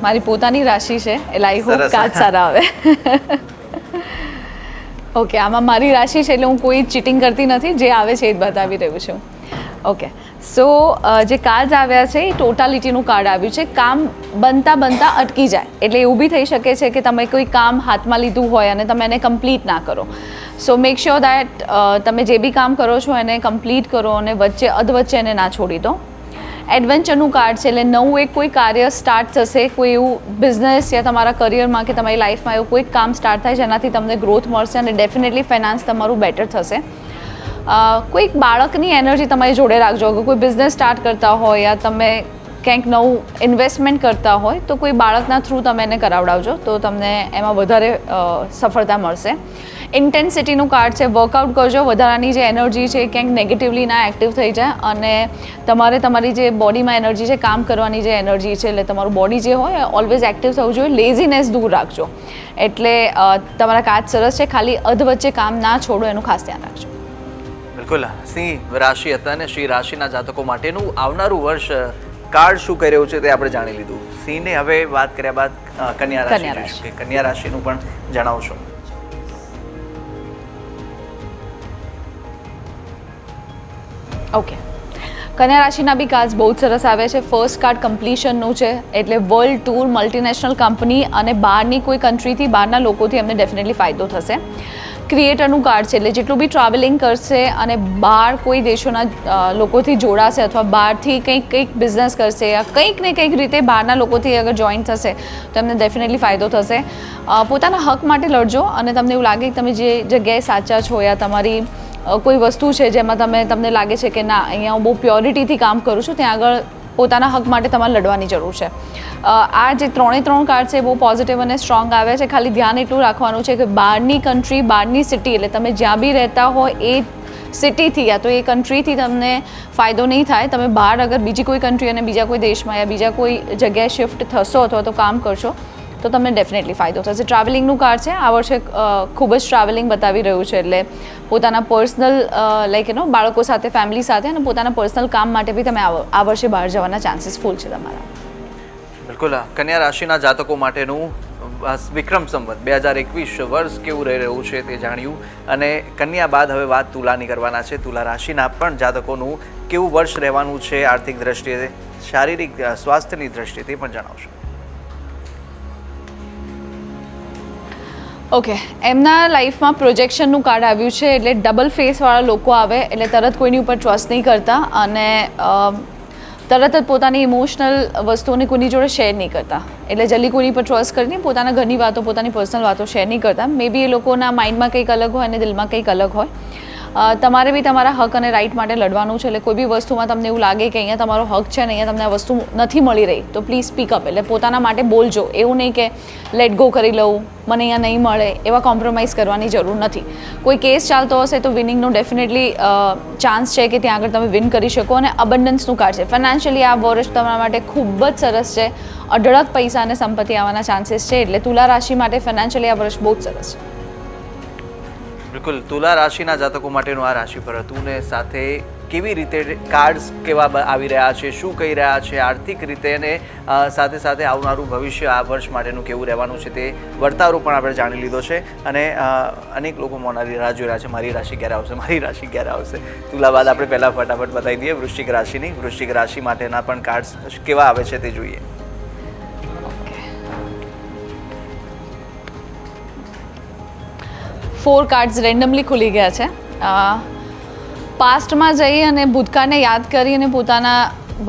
Speaker 3: મારી પોતાની રાશિ છે એટલે આઈ હોપ
Speaker 2: સરસ.
Speaker 3: કાર્ડ સારા આવે. ઓકે, આમાં મારી રાશિ છે એટલે હું કોઈ ચીટિંગ કરતી નથી, જે આવે છે એ જ બતાવી રહ્યું છું. ઓકે, સો જે કાર્ડ્સ આવ્યા છે એ ટોટાલિટીનું કાર્ડ આવ્યું છે. કામ બનતા અટકી જાય, એટલે એવું બી થઈ શકે છે કે તમે કોઈ કામ હાથમાં લીધું હોય અને તમે એને કમ્પ્લીટ ના કરો. સો મેક શ્યોર દેટ તમે જે બી કામ કરો છો એને કમ્પ્લીટ કરો અને અધવચ્ચે એને ના છોડી દો. એડવેન્ચરનું કાર્ડ છે, એટલે નવું એક કોઈ કાર્ય સ્ટાર્ટ થશે, કોઈ એવું બિઝનેસ યા તમારા કરિયરમાં કે તમારી લાઈફમાં એવું કોઈ કામ સ્ટાર્ટ થાય જેનાથી તમને ગ્રોથ મળશે અને ડેફિનેટલી ફાઇનાન્સ તમારું બેટર થશે. કોઈક બાળકની એનર્જી તમારી જોડે રાખજો. અગર કોઈ બિઝનેસ સ્ટાર્ટ કરતા હોય યા તમે ક્યાંક નવું ઇન્વેસ્ટમેન્ટ કરતા હોય તો કોઈ બાળકના થ્રુ તમે એને કરાવડાવજો તો તમને એમાં વધારે સફળતા મળશે. ઇન્ટેન્સિટીનું કાર્ડ છે, વર્કઆઉટ કરજો. વધારાની જે એનર્જી છે ક્યાંક નેગેટિવલી ના એક્ટિવ થઈ જાય અને તમારે તમારી જે બોડીમાં એનર્જી છે, કામ કરવાની જે એનર્જી છે, એટલે તમારું બોડી જે હોય ઓલવેઝ એક્ટિવ થવું જોઈએ. લેઝીનેસ દૂર રાખજો. એટલે તમારા કાર્ડ સરસ છે, ખાલી અધવચ્ચે કામ ના છોડો એનું ખાસ ધ્યાન રાખજો.
Speaker 2: બિલકુલ, સિંહ રાશિ હતા અને સિંહ રાશિના જાતકો માટેનું આવનારું વર્ષ કાર્ડ શું કરી રહ્યું છે તે આપણે જાણી લીધું. સિંહને હવે વાત કર્યા બાદ કન્યા રાશિ જોઈશું કે કન્યા રાશિનું પણ જણાવશો.
Speaker 3: ઓકે, કન્યા રાશિના બી કાર્ડ્સ બહુ જ સરસ આવે છે. ફર્સ્ટ કાર્ડ કમ્પ્લીશનનું છે, એટલે વર્લ્ડ ટૂર, મલ્ટીનેશનલ કંપની અને બહારની કોઈ કન્ટ્રીથી, બહારના લોકોથી એમને ડેફિનેટલી ફાયદો થશે. ક્રિએટરનું કાર્ડ છે, એટલે જેટલું બી ટ્રાવેલિંગ કરશે અને બહાર કોઈ દેશોના લોકોથી જોડાશે અથવા બહારથી કંઈક બિઝનેસ કરશે યા કંઈક ને કંઈક રીતે બહારના લોકોથી અગર જોઈન થશે તો એમને ડેફિનેટલી ફાયદો થશે. પોતાના હક માટે લડજો અને તમને એવું લાગે કે તમે જે જગ્યાએ સાચા છો યા તમારી કોઈ વસ્તુ છે જેમાં તમને લાગે છે કે ના અહીંયા હું બહુ પ્યોરિટીથી કામ કરું છું, ત્યાં આગળ પોતાના હક માટે તમારે લડવાની જરૂર છે. આ જે 3 કાર્ડ છે બહુ પોઝિટિવ અને સ્ટ્રોંગ આવ્યા છે. ખાલી ધ્યાન એટલું રાખવાનું છે કે બહારની કન્ટ્રી, બહારની સિટી, એટલે તમે જ્યાં બી રહેતા હોય એ સિટીથી યા તો એ કન્ટ્રીથી તમને ફાયદો નહીં થાય. તમે બહાર અગર બીજી કોઈ કન્ટ્રી અને બીજા કોઈ દેશમાં યા બીજા કોઈ જગ્યાએ શિફ્ટ થશો અથવા તો કામ કરશો તો તમને ડેફિનેટલી ફાયદો થશે. ટ્રાવેલિંગનું કાર્ડ છે, આ વર્ષે ખૂબ જ ટ્રાવેલિંગ બતાવી રહ્યું છે, એટલે પોતાના પર્સનલ લાઈક બાળકો સાથે, ફેમિલી સાથે અને પોતાના પર્સનલ કામ માટે બી તમે આ વર્ષે બહાર જવાના ચાન્સીસ ફૂલ છે તમારા.
Speaker 2: બિલકુલ, કન્યા રાશિના જાતકો માટેનું વિક્રમ સંવત 2021 વર્ષ કેવું રહી રહ્યું છે તે જાણ્યું અને કન્યા બાદ હવે વાત તુલાની કરવાના છે. તુલા રાશિના પણ જાતકોનું કેવું વર્ષ રહેવાનું છે આર્થિક દ્રષ્ટિએ, શારીરિક સ્વાસ્થ્યની દ્રષ્ટિએ તે પણ જણાવશો.
Speaker 3: ઓકે, એમના લાઈફમાં પ્રોજેક્શનનું કાર્ડ આવ્યું છે, એટલે ડબલ ફેસવાળા લોકો આવે એટલે તરત કોઈની ઉપર ટ્રસ્ટ નહીં કરતા અને તરત જ પોતાની ઇમોશનલ વસ્તુઓને કોઈની જોડે શેર નહીં કરતા. એટલે જલ્દી કોઈની પર ટ્રસ્ટ કરીને પોતાના ઘરની વાતો, પોતાની પર્સનલ વાતો શેર નહીં કરતા. મે બી એ લોકોના માઇન્ડમાં કંઈક અલગ હોય અને દિલમાં કંઈક અલગ હોય. તમારે બી તમારા હક અને રાઇટ માટે લડવાનું છે. એટલે કોઈ બી વસ્તુમાં તમને એવું લાગે કે અહીંયા તમારો હક છે ને અહીંયા તમને આ વસ્તુ નથી મળી રહી તો પ્લીઝ સ્પીકઅપ. એટલે પોતાના માટે બોલજો. એવું નહીં કે લેટ ગો કરી લઉં, મને અહીંયા નહીં મળે, એવા કોમ્પ્રોમાઇઝ કરવાની જરૂર નથી. કોઈ કેસ ચાલતો હશે તો વિનિંગનો ડેફિનેટલી ચાન્સ છે કે ત્યાં આગળ તમે વિન કરી શકો. અને અબન્ડન્સનું કાર્ડ છે. ફાઇનાન્શિયલી આ વર્ષ તમારા માટે ખૂબ જ સરસ છે. અઢળક પૈસા અને સંપત્તિ આવવાના ચાન્સીસ છે. એટલે તુલા રાશિ માટે ફાઇનાન્શિયલી આ વર્ષ બહુ જ સરસ છે.
Speaker 2: બિલકુલ, તુલા રાશિના જાતકો માટેનું આ રાશિફળ હતું ને સાથે કેવી રીતે કાર્ડ્સ કેવા આવી રહ્યા છે, શું કહી રહ્યા છે આર્થિક રીતે, અને સાથે સાથે આવનારું ભવિષ્ય આ વર્ષ માટેનું કેવું રહેવાનું છે તે વર્તારો પણ આપણે જાણી લીધો છે. અને અનેક લોકો મોનાલી રાહ જોઈ રહ્યા છે મારી રાશિ ક્યારે આવશે, મારી રાશિ ક્યારે આવશે. તુલા બાદ આપણે પહેલાં ફટાફટ બતાવી દઈએ વૃશ્ચિક રાશિની. વૃશ્ચિક રાશિ માટેના પણ કાર્ડ્સ કેવા આવે છે તે જોઈએ.
Speaker 3: 4 કાર્ડ્સ રેન્ડમલી ખુલી ગયા છે. પાસ્ટમાં જઈ અને ભૂતકાળને યાદ કરી અને પોતાના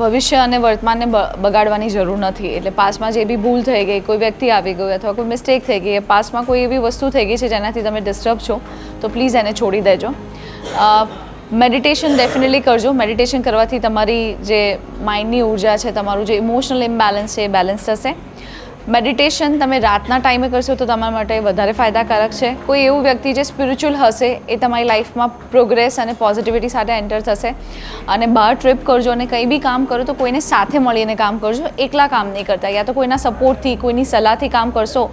Speaker 3: ભવિષ્ય અને વર્તમાનને બગાડવાની જરૂર નથી. એટલે પાસ્ટમાં જે બી ભૂલ થઈ ગઈ, કોઈ વ્યક્તિ આવી ગયું અથવા કોઈ મિસ્ટેક થઈ ગઈ, પાસ્ટમાં કોઈ એવી વસ્તુ થઈ ગઈ છે જેનાથી તમે ડિસ્ટર્બ છો તો પ્લીઝ એને છોડી દેજો. મેડિટેશન ડેફિનેટલી કરજો. મેડિટેશન કરવાથી તમારી જે માઇન્ડની ઉર્જા છે, તમારું જે ઇમોશનલ ઇમ્બેલેન્સ છે એ બેલેન્સ થશે. મેડિટેશન તમે રાતના ટાઈમે કરશો તો તમારા માટે વધારે ફાયદાકારક છે. કોઈ એવું વ્યક્તિ જે સ્પિરિચ્યુઅલ હશે એ તમારી લાઈફમાં પ્રોગ્રેસ અને પોઝિટિવિટી સાથે એન્ટર થશે. અને બહાર ટ્રીપ કરજો અને કંઈ બી કામ કરો તો કોઈને સાથે મળીને કામ કરજો, એકલા કામ નહીં કરતા. યા તો કોઈના સપોર્ટથી, કોઈની સલાહથી કામ કરશો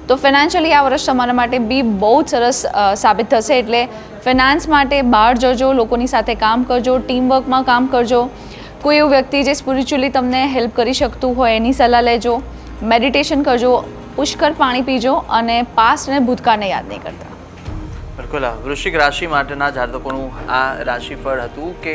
Speaker 3: તો ફાઇનાન્શિયલી આ વર્ષ તમારા માટે બી બહુ જ સરસ સાબિત થશે. એટલે ફાઇનાન્સ માટે બહાર જજો, લોકોની સાથે કામ કરજો, ટીમવર્કમાં કામ કરજો. કોઈ એવું વ્યક્તિ જે સ્પિરિચ્યુઅલી તમને હેલ્પ કરી શકતું હોય એની સલાહ લેજો. મેડિટેશન કરજો, પુષ્કળ પાણી પીજો અને પાસ્ટ અને ભૂતકાળને યાદ નહીં કરતા.
Speaker 2: બિલકુલ, વૃશ્ચિક રાશિ માટેના જાતકોનું આ રાશિફળ હતું કે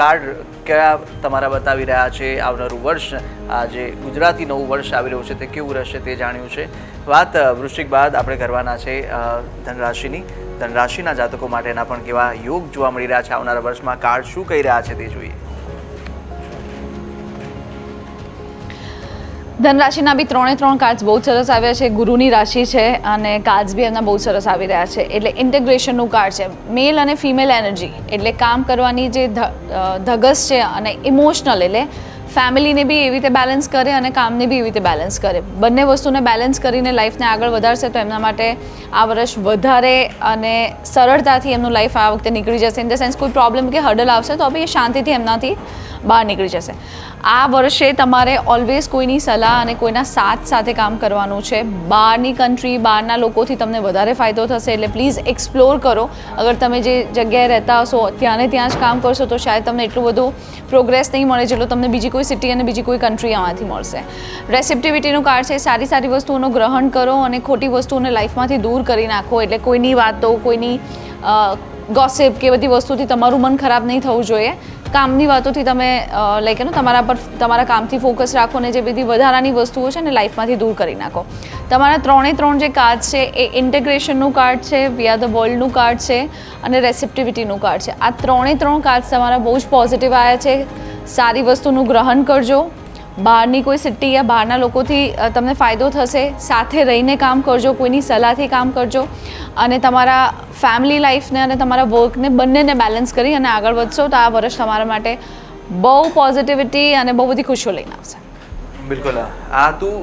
Speaker 2: કાર્ડ કયા તમારા બતાવી રહ્યા છે. આવનારું વર્ષ, આ જે ગુજરાતી નવું વર્ષ આવી રહ્યું છે તે કેવું રહેશે તે જાણ્યું છે. વાત વૃશ્ચિક બાદ આપણે કરવાના છે ધનરાશિની. ધનરાશિના જાતકો માટેના પણ કેવા યોગ જોવા મળી રહ્યા છે આવનારા વર્ષમાં, કાર્ડ શું કહી રહ્યા છે તે જોઈએ.
Speaker 3: ધનરાશિના બી 3 કાર્ડ્સ બહુ સરસ આવ્યા છે. ગુરુની રાશિ છે અને કાર્ડ્સ બી એમના બહુ સરસ આવી રહ્યા છે. એટલે ઇન્ટિગ્રેશનનું કાર્ડ છે. મેલ અને ફિમેલ એનર્જી, એટલે કામ કરવાની જે ધગસ છે અને ઇમોશનલ, એટલે ફેમિલીને બી એવી રીતે બેલેન્સ કરે અને કામને બી એવી રીતે બેલેન્સ કરે. બંને વસ્તુને બેલેન્સ કરીને લાઈફને આગળ વધારશે તો એમના માટે આ વર્ષ વધારે અને સરળતાથી એમનું લાઈફ આ વખતે નીકળી જશે. ઇન ધ સેન્સ કોઈ પ્રોબ્લેમ કે હર્ડલ આવશે તો બી એ શાંતિથી એમનાથી બહાર નીકળી જશે. આ વર્ષે તમારે ઓલવેઝ કોઈની સલાહ અને કોઈના સાથ સાથે કામ કરવાનું છે. બહારની કન્ટ્રી, બહારના લોકોથી તમને વધારે ફાયદો થશે. એટલે પ્લીઝ એક્સપ્લોર કરો. અગર તમે જે જગ્યાએ રહેતા હશો ત્યાં ને ત્યાં જ કામ કરશો તો શાયદ તમને એટલું બધું પ્રોગ્રેસ નહીં મળે જેટલું તમને બીજી કોઈ સિટી અને બીજી કોઈ કન્ટ્રી આમાંથી મળશે. રેસિપ્ટિવિટીનું કાર્ડ છે. સારી સારી વસ્તુઓનું ગ્રહણ કરો અને ખોટી વસ્તુઓને લાઈફમાંથી દૂર કરી નાખો. એટલે કોઈની વાતો, કોઈની ગોસિપ કે બધી વસ્તુથી તમારું મન ખરાબ નહીં થવું જોઈએ. કામની વાતોથી તમે લાઈક તમારા પર, તમારા કામથી ફોકસ રાખો ને જે બધી વધારાની વસ્તુઓ છે ને લાઈફમાંથી દૂર કરી નાખો. તમારા 3 જે કાર્ડ છે એ ઇન્ટિગ્રેશનનું કાર્ડ છે, વી આર ધ વર્લ્ડનું કાર્ડ છે અને રેસિપ્ટિવિટીનું કાર્ડ છે. આ 3 કાર્ડ તમારા બહુ જ પોઝિટિવ આવ્યા છે. સારી વસ્તુનું ગ્રહણ કરજો. બહારની કોઈ સિટી યા બહારના લોકોથી તમને ફાયદો થશે. સાથે રહીને કામ કરજો, કોઈની સલાહથી કામ કરજો અને તમારા ફેમિલી લાઈફને અને તમારા વર્કને બંનેને બેલેન્સ કરી અને આગળ વધશો તો આ વર્ષ તમારા માટે બહુ પોઝિટિવિટી અને બહુ બધી ખુશીઓ લઈને આવશે.
Speaker 2: બિલકુલ, આ તું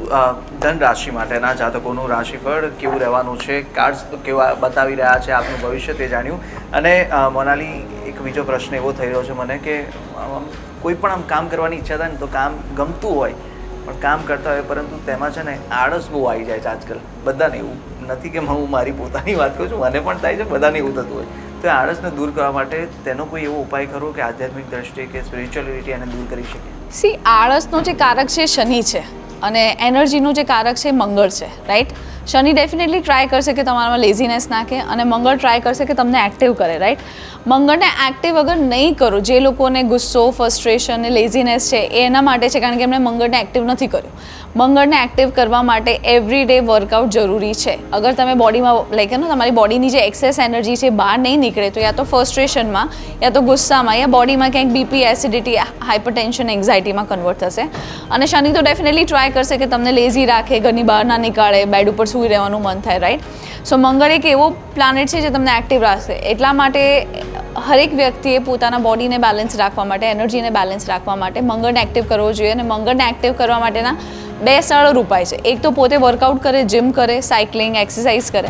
Speaker 2: ધન રાશિ માટેના જાતકોનું રાશિફળ કેવું રહેવાનું છે, કાર્ડ્સ કેવા બતાવી રહ્યા છે, આપનું ભવિષ્ય તે જાણ્યું. અને મોનાલી, એક બીજો પ્રશ્ન એવો થઈ રહ્યો છે મને કે કોઈ પણ આમ કામ કરવાની ઈચ્છા થાય ને તો કામ ગમતું હોય પણ કામ કરતા હોય પરંતુ તેમાં છે ને આળસ બહુ આવી જાય છે આજકાલ બધાને. એવું નથી કે હું મારી પોતાની વાત કરું છું, મને પણ થાય છે, બધાને એવું થતું હોય. તો એ આળસને દૂર કરવા માટે તેનો કોઈ એવો ઉપાય ખરો કે આધ્યાત્મિક દ્રષ્ટિએ કે સ્પિરિચ્યુઅલિટી એને દૂર કરી શકે?
Speaker 3: સી, આળસનો જે કારક છે શનિ છે અને એનર્જીનું જે કારક છે મંગળ છે, રાઈટ? શનિ ડેફિનેટલી ટ્રાય કરશે કે તમારામાં લેઝીનેસ નાખે અને મંગળ ટ્રાય કરશે કે તમને એક્ટિવ કરે, રાઈટ? મંગળને એક્ટિવ અગર નહીં કરો, જે લોકોને ગુસ્સો, ફ્રસ્ટ્રેશન ને લેઝીનેસ છે એ એના માટે છે કારણ કે એમણે મંગળને એક્ટિવ નથી કર્યું. મંગળને એક્ટિવ કરવા માટે એવરી ડે વર્કઆઉટ જરૂરી છે. અગર તમે બોડીમાં લાઈક તમારી બોડીની જે એક્સેસ એનર્જી છે બહાર નહીં નીકળે તો યા તો ફ્રસ્ટ્રેશનમાં યા તો ગુસ્સામાં યા બોડીમાં ક્યાંક બીપી, એસિડિટી, હાઇપરટેન્શન, એન્ઝાઇટીમાં કન્વર્ટ થશે. અને શનિ તો ડેફિનેટલી ટ્રાય કરશે કે તમને લેઝી રાખે, ઘરની બહાર ના નીકાળે, બેડ ઉપર સૂઈ રહેવાનું મન થાય, રાઈટ? સો મંગળ એક એવો પ્લાનેટ છે જે તમને એક્ટિવ રાખશે. એટલા માટે હરેક વ્યક્તિએ પોતાના બોડીને બેલેન્સ રાખવા માટે, એનર્જીને બેલેન્સ રાખવા માટે મંગળને એક્ટિવ કરવો જોઈએ. અને મંગળને એક્ટિવ કરવા માટેના 2 સરળ ઉપાય છે. એક તો પોતે વર્કઆઉટ કરે, જીમ કરે, સાયકલિંગ, એક્સરસાઇઝ કરે.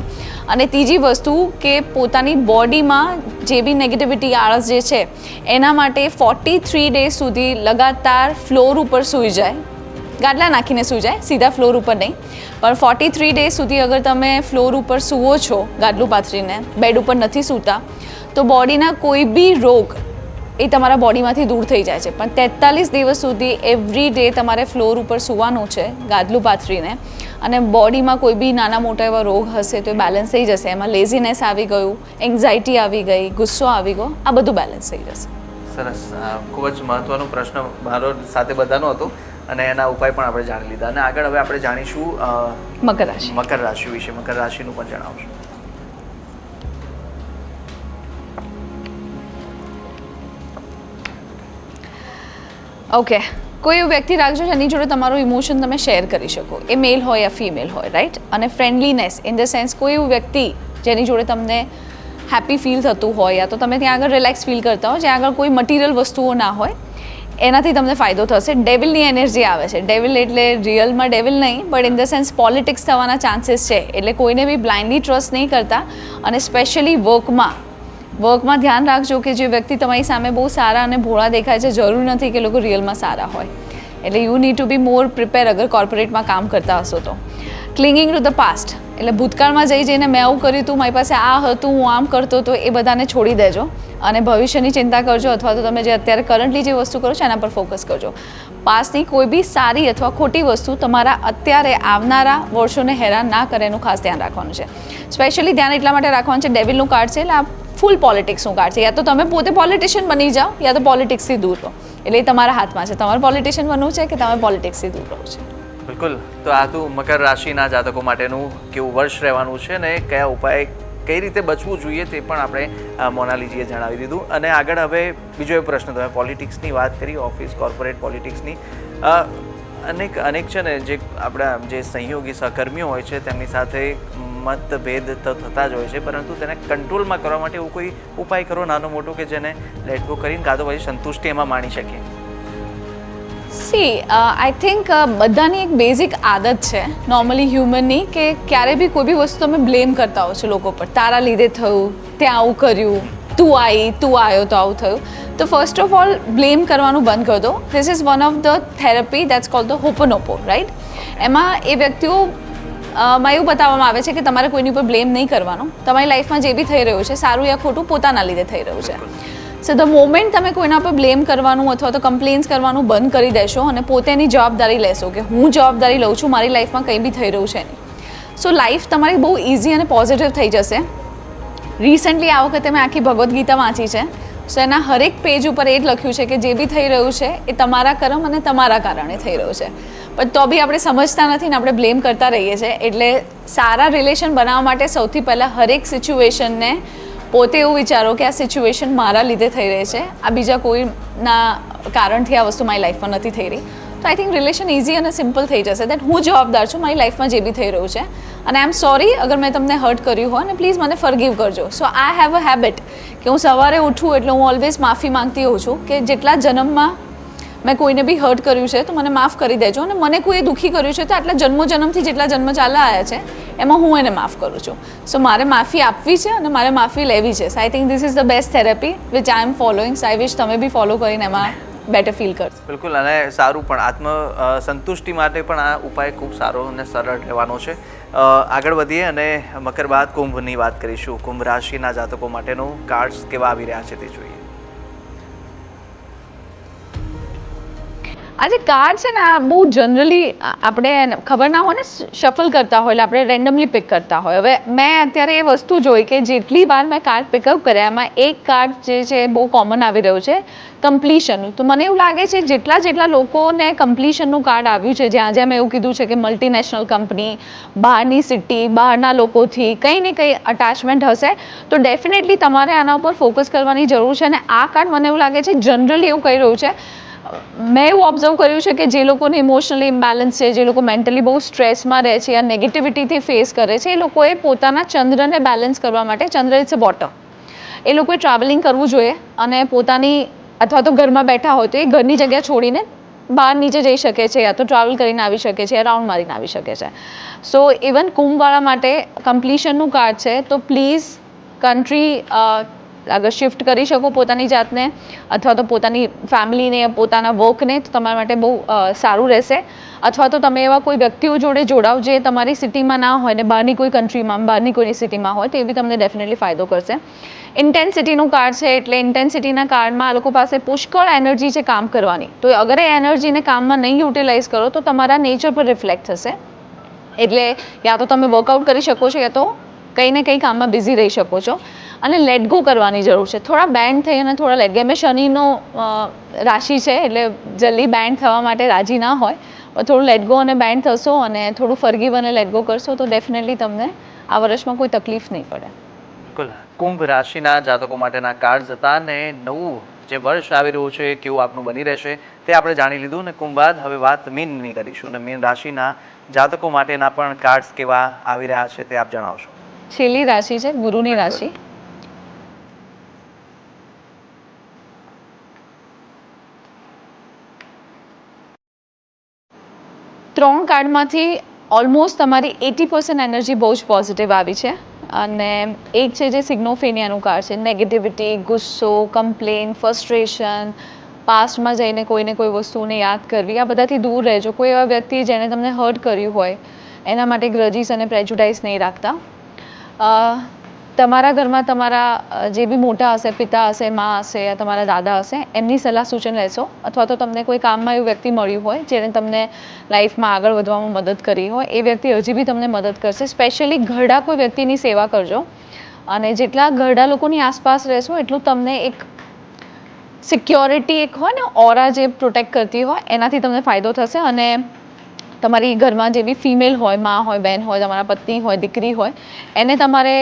Speaker 3: અને ત્રીજી વસ્તુ કે પોતાની બોડીમાં જે બી નેગેટિવિટી, આળસ જે છે એના માટે 43 ડેઝ સુધી લગાતાર ફ્લોર ઉપર સૂઈ જાય. ગાદલા નાખીને સૂઈ જાય, સીધા ફ્લોર ઉપર નહીં, પણ 43 ડેઝ સુધી અગર તમે ફ્લોર ઉપર સૂવો છો ગાદલું પાથરીને, બેડ ઉપર નથી સૂતા, તો બોડીના કોઈ બી રોગ એ તમારા બોડીમાંથી દૂર થઈ જાય છે. પણ 43 દિવસ સુધી એવરી ડે તમારે ફ્લોર ઉપર સૂવાનું છે ગાદલું પાથરીને. અને બોડીમાં કોઈ બી નાના મોટા એવા રોગ હશે તો એ બેલેન્સ થઈ જશે. એમાં લેઝીનેસ આવી ગયું, એન્ઝાયટી આવી ગઈ, ગુસ્સો આવી ગયો, આ બધું બેલેન્સ થઈ જશે.
Speaker 2: સરસ. ખૂબ જ મહત્વનો પ્રશ્ન મારો સાથે બધાનો હતો અને એના ઉપાય પણ આપણે જાણી લીધા. અને આગળ હવે આપણે જાણીશું
Speaker 3: મકર રાશિ.
Speaker 2: મકર રાશિ વિશે. મકર રાશિનું પણ જણાવશું.
Speaker 3: ઓકે, કોઈ એવું વ્યક્તિ રાખજો જેની જોડે તમારું ઇમોશન તમે શેર કરી શકો. એ મેલ હોય યા ફિમેલ હોય, રાઈટ? અને ફ્રેન્ડલીનેસ ઇન ધ સેન્સ કોઈ એવું વ્યક્તિ જેની જોડે તમને હેપી ફીલ થતું હોય, યા તો તમે ત્યાં આગળ રિલેક્સ ફીલ કરતા હો, જ્યાં આગળ કોઈ મટીરિયલ વસ્તુઓ ના હોય, એનાથી તમને ફાયદો થશે. ડેવિલની એનર્જી આવે છે. ડેવિલ એટલે રિયલમાં ડેવિલ નહીં, but in the sense politics થવાના ચાન્સીસ છે. એટલે કોઈને બી બ્લાઇન્ડલી ટ્રસ્ટ નહીં કરતા. અને સ્પેશિયલી વર્કમાં ધ્યાન રાખજો કે જે વ્યક્તિ તમારી સામે બહુ સારા અને ભોળા દેખાય છે, જરૂરી નથી કે લોકો રિયલમાં સારા હોય. એટલે you need to be more prepare અગર કોર્પોરેટમાં કામ કરતા હશો તો. ક્લિંગિંગ ટુ ધ પાસ્ટ એટલે ભૂતકાળમાં જઈને મેં આવું કર્યું હતું, મારી પાસે આ હતું, હું આમ કરતો હતો, એ બધાને છોડી દેજો અને ભવિષ્યની ચિંતા કરજો. અથવા તો તમે જે અત્યારે કરન્ટલી જે વસ્તુ કરો છો એના પર ફોકસ કરજો. પાસ્ટની કોઈ બી સારી અથવા ખોટી વસ્તુ તમારા અત્યારે આવનારા વર્ષોને હેરાન ના કરે એનું ખાસ ધ્યાન રાખવાનું છે. સ્પેશિયલી ધ્યાન એટલા માટે રાખવાનું છે, ડેવિલનું કાર્ડ છે એટલે આ ફૂલ પોલિટિક્સનું કાર્ડ છે. યા તો તમે પોતે પોલિટિશિયન બની જાઓ યા તો પોલિટિક્સથી દૂર રહો. એટલે એ તમારા હાથમાં છે. તમારે પોલિટિશિયન બનવું છે કે તમે પોલિટિક્સથી દૂર રહો છે.
Speaker 2: બિલકુલ. તો આ તો મકર રાશિના જાતકો માટેનું કેવું વર્ષ રહેવાનું છે ને કયા ઉપાય કઈ રીતે બચવું જોઈએ તે પણ આપણે મોનાલીજીએ જણાવી દીધું. અને આગળ હવે બીજો એક પ્રશ્ન, તમે પોલિટિક્સની વાત કરી, ઓફિસ કોર્પોરેટ પોલિટિક્સની. અનેક છે ને જે આપણા જે સહયોગી સહકર્મીઓ હોય છે તેમની સાથે મતભેદ તો થતા જ હોય છે, પરંતુ તેને કંટ્રોલમાં કરવા માટે એવું કોઈ ઉપાય કરો નાનો મોટો કે જેને લેટ ગો કરીને કાં તો પછી સંતુષ્ટિ એમાં માણી શકીએ?
Speaker 3: સી આઈ થિંક બધાની એક બેઝિક આદત છે નોર્મલી હ્યુમનની કે ક્યારે બી કોઈ બી વસ્તુ તમે બ્લેમ કરતા હો છો લોકો પર. તારા લીધે થયું, ત્યાં આવું કર્યું, તું આવ્યો તો આવું થયું. તો ફર્સ્ટ ઓફ ઓલ બ્લેમ કરવાનું બંધ કરી દો. This is one of the therapy that's called the Ho'oponopono, right? એમાં એ વ્યક્તિઓ માં એવું બતાવવામાં આવે છે કે તમારે કોઈની ઉપર બ્લેમ નહીં કરવાનો. તમારી લાઈફમાં જે બી થઈ રહ્યું છે સારું યા ખોટું પોતાના લીધે થઈ રહ્યું છે. સો ધ મોમેન્ટ તમે કોઈના પર બ્લેમ કરવાનું અથવા તો કમ્પ્લેન્સ કરવાનું બંધ કરી દેશો અને પોતાની જવાબદારી લેશો કે હું જવાબદારી લઉં છું, મારી લાઈફમાં કંઈ બી થઈ રહ્યું છે નહીં, સો લાઈફ તમારી બહુ ઇઝી અને પોઝિટિવ થઈ જશે. રિસન્ટલી આ વખતે મેં આખી ભગવદ્ ગીતા વાંચી છે. સો એના હરેક પેજ ઉપર એ જ લખ્યું છે કે જે બી થઈ રહ્યું છે એ તમારા કર્મ અને તમારા કારણે થઈ રહ્યું છે. પણ તો બી આપણે સમજતા નથી ને આપણે બ્લેમ કરતા રહીએ છીએ. એટલે સારા રિલેશન બનાવવા માટે સૌથી પહેલાં હરેક સિચ્યુએશનને પોતે એવું વિચારો કે આ સિચ્યુએશન મારા લીધે થઈ રહી છે, આ બીજા કોઈના કારણથી આ વસ્તુ મારી લાઈફમાં નથી થઈ રહી. તો આઈ થિંક રિલેશન ઇઝી અને સિમ્પલ થઈ જશે. દેટ હું જવાબદાર છું મારી લાઈફમાં જે બી થઈ રહ્યું છે અને આઈ એમ સોરી અગર મેં તમને હર્ટ કર્યું હોય અને પ્લીઝ મને ફરગીવ કરજો. સો આઈ હેવ અ હેબિટ કે હું સવારે ઉઠું એટલે હું ઓલવેઝ માફી માંગતી હોઉં છું કે જેટલા જન્મમાં મેં કોઈને બી હર્ટ કર્યું છે તો મને માફ કરી દેજો, અને મને કોઈએ દુઃખી કર્યું છે તો આટલા જન્મોજન્મથી જેટલા જન્મ ચાલ્યા આવ્યા છે એમાં હું એને માફ કરું છું. સો મારે માફી આપવી છે અને મારે માફી લેવી છે. So I think this is the best therapy which I am following. So I wish તમે બી ફોલો કરીને એમાં બેટર ફીલ કરશો.
Speaker 2: બિલકુલ. અને સારું પણ આત્મ સંતુષ્ટિ માટે પણ આ ઉપાય ખૂબ સારો અને સરળ રહેવાનો છે. આગળ વધીએ અને મકર બાદ કુંભની વાત કરીશું. કુંભ રાશિના જાતકો માટેનું કાર્ડ્સ કેવા આવી રહ્યા છે તે જોઈએ.
Speaker 3: આજે કાર્ડ છે ને આ બહુ જનરલી આપણે ખબર ના હોય ને શફલ કરતા હોય એટલે આપણે રેન્ડમલી પિક કરતા હોય. હવે મેં અત્યારે એ વસ્તુ જોઈ કે જેટલી વાર મેં કાર્ડ પિકઅપ કર્યા એમાં એક કાર્ડ જે છે બહુ કોમન આવી રહ્યું છે, કમ્પ્લીશનનું. તો મને એવું લાગે છે જેટલા લોકોને કમ્પ્લીશનનું કાર્ડ આવ્યું છે, જ્યાં મેં એવું કીધું છે કે મલ્ટીનેશનલ કંપની, બહારની સિટી, બહારના લોકોથી કંઈ ને કંઈ અટેચમેન્ટ હશે, તો ડેફિનેટલી તમારે આના ઉપર ફોકસ કરવાની જરૂર છે. અને આ કાર્ડ મને એવું લાગે છે જનરલી એવું કહી રહ્યું છે મેં એવું ઓબ્ઝર્વ કર્યું છે કે જે લોકોને ઇમોશનલી ઇમ્બેલેન્સ છે, જે લોકો મેન્ટલી બહુ સ્ટ્રેસમાં રહે છે યા નેગેટિવિટીથી ફેસ કરે છે, એ લોકોએ પોતાના ચંદ્રને બેલેન્સ કરવા માટે, ચંદ્ર ઇટ્સ અ બોટમ, એ લોકોએ ટ્રાવેલિંગ કરવું જોઈએ અને પોતાની અથવા તો ઘરમાં બેઠા હોય તો એ ઘરની જગ્યા છોડીને બહાર નીચે જઈ શકે છે યા તો ટ્રાવેલ કરીને આવી શકે છે, રાઉન્ડ મારીને આવી શકે છે. સો ઇવન કુંભવાળા માટે કમ્પ્લીશનનું કાર્ડ છે, તો પ્લીઝ કન્ટ્રી અગર શિફ્ટ કરી શકો પોતાની જાતને અથવા તો પોતાની ફેમિલીને, પોતાના વર્કને, તો તમારા માટે બહુ સારું રહેશે. અથવા તો તમે એવા કોઈ વ્યક્તિઓ જોડે જોડાઓ જે તમારી સિટીમાં ના હોય ને બહારની કોઈ કન્ટ્રીમાં, બહારની કોઈની સિટીમાં હોય, તો એ બી તમને ડેફિનેટલી ફાયદો કરશે. ઇન્ટેન્સિટીનું કાર્ડ છે, એટલે ઇન્ટેન્સિટીના કાર્ડમાં આ લોકો પાસે પુષ્કળ એનર્જી છે કામ કરવાની, તો અગર એ એનર્જીને કામમાં નહીં યુટિલાઇઝ કરો તો તમારા નેચર પર રિફ્લેક્ટ થશે. એટલે યા તો તમે વર્કઆઉટ કરી શકો છો યા તો કંઈ ને કંઈ કામમાં બિઝી રહી શકો છો. અને લેટ ગો કરવાની જરૂર છે, થોડા બેન્ડ થઈ અને થોડા લેટ ગો. એમ શનિનો રાશિ છે એટલે જલ્દી બેન્ડ થવા માટે રાજી ના હોય, પણ થોડું લેટ ગો અને બેન્ડ થશો અને થોડું ફરગીવ અને લેટ ગો કરશો તો ડેફિનેટલી તમને આ વર્ષમાં કોઈ તકલીફ નહીં પડે.
Speaker 2: બિલકુલ. કુંભ રાશિના જાતકો માટેના કાર્ડ્સ હતા ને નવું જે વર્ષ આવી રહ્યું છે કેવું આપનું બની રહેશે તે આપણે જાણી લીધું. ને કુંભ બાદ હવે વાત મીનની કરીશું. ને મીન રાશિના જાતકો માટેના પણ કાર્ડ્સ કેવા આવી રહ્યા છે તે આપ જણાવશો.
Speaker 3: છેલ્લી રાશિ છે ગુરુની રાશિ. ત્રણ કાર્ડમાંથી ઓલમોસ્ટ તમારી 80% એનર્જી બહુ જ પોઝિટિવ આવી છે. અને એક છે જે સિગ્નોફેનિયાનું કાર્ડ છે, નેગેટિવિટી, ગુસ્સો, કમ્પ્લેન, ફ્રસ્ટ્રેશન, પાસ્ટમાં જઈને કોઈને કોઈ વસ્તુને યાદ કરવી, આ બધાથી દૂર રહેજો. કોઈ એવા વ્યક્તિ જેણે તમને હર્ટ કર્યું હોય એના માટે ગ્રજીસ અને પ્રેજુડાઇઝ નહીં રાખતા. તમારા ઘરમાં તમારા જે બી મોટા હશે, પિતા હશે, મા હશે યા તમારા દાદા હશે, એમની સલાહ સૂચન લેશો. અથવા તો તમને કોઈ કામમાં એવું વ્યક્તિ મળ્યું હોય જેણે તમને લાઈફમાં આગળ વધવામાં મદદ કરી હોય, એ વ્યક્તિ હજી બી તમને મદદ કરશે. સ્પેશિયલી ઘરડા કોઈ વ્યક્તિની સેવા કરજો. અને જેટલા ઘરડા લોકોની આસપાસ રહેશો એટલું તમને એક સિક્યોરિટી, એક હોય ને ઓરા જે પ્રોટેક્ટ કરતી હોય, એનાથી તમને ફાયદો થશે. અને તમારી ઘરમાં જે બી ફિમેલ હોય, મા હોય, બહેન હોય, તમારા પત્ની હોય, દીકરી હોય, એને તમારે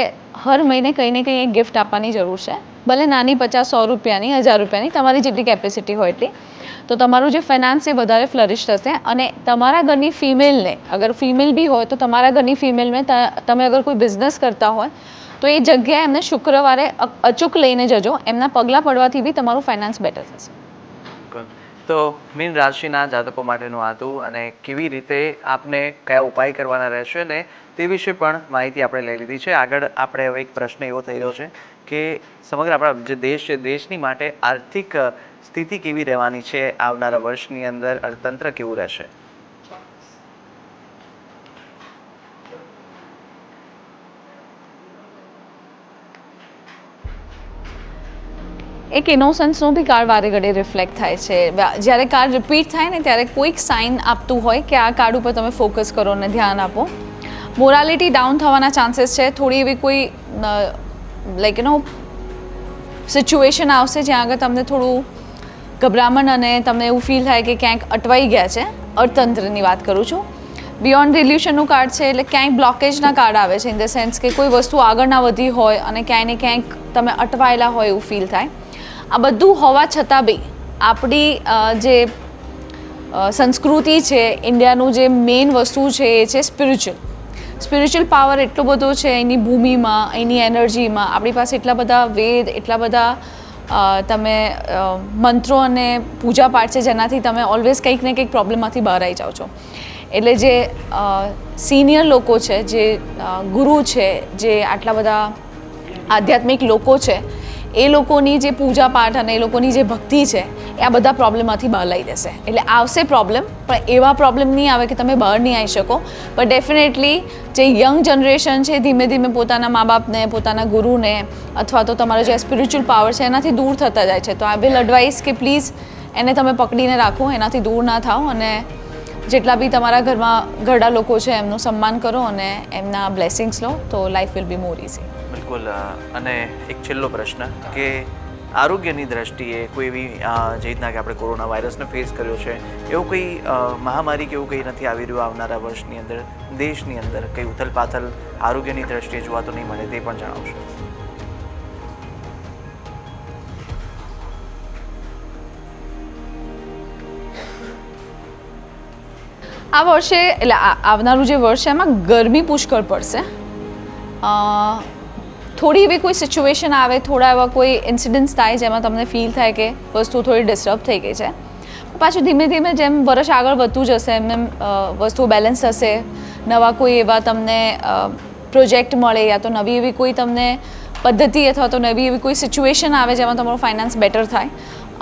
Speaker 3: હર મહિને કંઈ ને કંઈ એક ગિફ્ટ આપવાની જરૂર છે. ભલે નાની 50-100 રૂપિયાની, 1000 રૂપિયાની, તમારી જેટલી કેપેસિટી હોય એટલી. તો તમારું જે ફાઇનાન્સ એ વધારે ફ્લરિશ થશે. અને તમારા ઘરની ફિમેલને, અગર ફિમેલ બી હોય તો તમારા ઘરની ફિમેલને તમે અગર કોઈ બિઝનેસ કરતા હોય તો એ જગ્યાએ એમને શુક્રવારે અચૂક લઈને જજો. એમના પગલાં પડવાથી બી તમારું ફાઇનાન્સ બેટર થશે.
Speaker 2: તો મીન રાશિના જાતકો માટેનું હતું અને કેવી રીતે આપને કયા ઉપાય કરવાના રહેશે ને તે વિશે પણ માહિતી આપણે લઈ લીધી છે. આગળ આપણે હવે એક પ્રશ્ન એવો થઈ રહ્યો છે કે સમગ્ર આપણા જે દેશ છે, દેશની માટે આર્થિક સ્થિતિ કેવી રહેવાની છે આવનારા વર્ષની અંદર, અર્થતંત્ર કેવું રહેશે?
Speaker 3: એક ઇનોસન્સનો બી કાર્ડ વારે ઘડે રિફ્લેક્ટ થાય છે. જ્યારે કાર્ડ રિપીટ થાય ને ત્યારે કોઈક સાઇન આપતું હોય કે આ કાર્ડ ઉપર તમે ફોકસ કરો અને ધ્યાન આપો. મોરાલિટી ડાઉન થવાના ચાન્સીસ છે. થોડી એવી કોઈ લાઈક સિચ્યુએશન આવશે જ્યાં આગળ તમને થોડું ગભરામણ અને તમને એવું ફીલ થાય કે ક્યાંક અટવાઈ ગયા છે. અર્થતંત્રની વાત કરું છું. બિયોન્ડ રિલ્યુશનનું કાર્ડ છે એટલે ક્યાંય બ્લોકેજના કાર્ડ આવે છે. ઇન ધ સેન્સ કે કોઈ વસ્તુ આગળ ના વધી હોય અને ક્યાંય ને ક્યાંક તમે અટવાયેલા હોય એવું ફીલ થાય. આ બધું હોવા છતાં બી આપણી જે સંસ્કૃતિ છે, ઇન્ડિયાનું જે મેઇન વસ્તુ છે એ છે સ્પિરિચ્યુઅલ પાવર એટલો બધો છે એની ભૂમિમાં, એની એનર્જીમાં. આપણી પાસે એટલા બધા વેદ, એટલા બધા તમે મંત્રો અને પૂજાપાઠ છે જેનાથી તમે ઓલવેઝ કંઈક ને કંઈક પ્રોબ્લેમમાંથી બહાર આવી જાઓ છો. એટલે જે સિનિયર લોકો છે, જે ગુરુ છે, જે આટલા બધા આધ્યાત્મિક લોકો છે, એ લોકોની જે પૂજાપાઠ અને એ લોકોની જે ભક્તિ છે એ આ બધા પ્રોબ્લેમમાંથી બહાર લઈ દેશે. એટલે આવશે પ્રોબ્લેમ, પણ એવા પ્રોબ્લેમ નહીં આવે કે તમે બહાર નહીં આવી શકો. પણ ડેફિનેટલી જે યંગ જનરેશન છે ધીમે ધીમે પોતાના મા બાપને, પોતાના ગુરુને અથવા તો તમારો જે સ્પિરિચ્યુઅલ પાવર છે એનાથી દૂર થતા જાય છે. તો આઈ વિલ એડવાઇસ કે પ્લીઝ એને તમે પકડીને રાખો, એનાથી દૂર ના થાઓ. અને જેટલા બી તમારા ઘરમાં ઘરડા લોકો છે એમનું સન્માન કરો અને એમના બ્લેસિંગ્સ લો તો life will be more easy.
Speaker 2: બિલકુલ. અને એક છેલ્લો પ્રશ્ન કે આરોગ્યની દ્રષ્ટિએ કોઈ એવી જે રીતના કે આપણે કોરોના વાયરસને ફેસ કર્યો છે, એવું કોઈ મહામારી કે એવું કંઈ નથી આવી રહ્યું આવનારા વર્ષની અંદર, દેશની અંદર કંઈ ઉથલપાથલ આરોગ્યની દ્રષ્ટિએ જોવા તો નહીં મળે, તે પણ જણાવશો.
Speaker 3: આ વર્ષે એટલે આવનારું જે વર્ષ છે એમાં ગરમી પુષ્કળ પડશે. થોડી એવી કોઈ સિચ્યુએશન આવે, થોડા એવા કોઈ ઇન્સિડન્ટ્સ થાય જેમાં તમને ફીલ થાય કે વસ્તુ થોડી ડિસ્ટર્બ થઈ ગઈ છે. પાછું ધીમે ધીમે જેમ વર્ષ આગળ વધતું જશે એમ વસ્તુઓ બેલેન્સ થશે. નવા કોઈ એવા તમને પ્રોજેક્ટ મળે યા તો નવી એવી કોઈ તમને પદ્ધતિ અથવા તો નવી એવી કોઈ સિચ્યુએશન આવે જેમાં તમારો ફાઇનાન્સ બેટર થાય.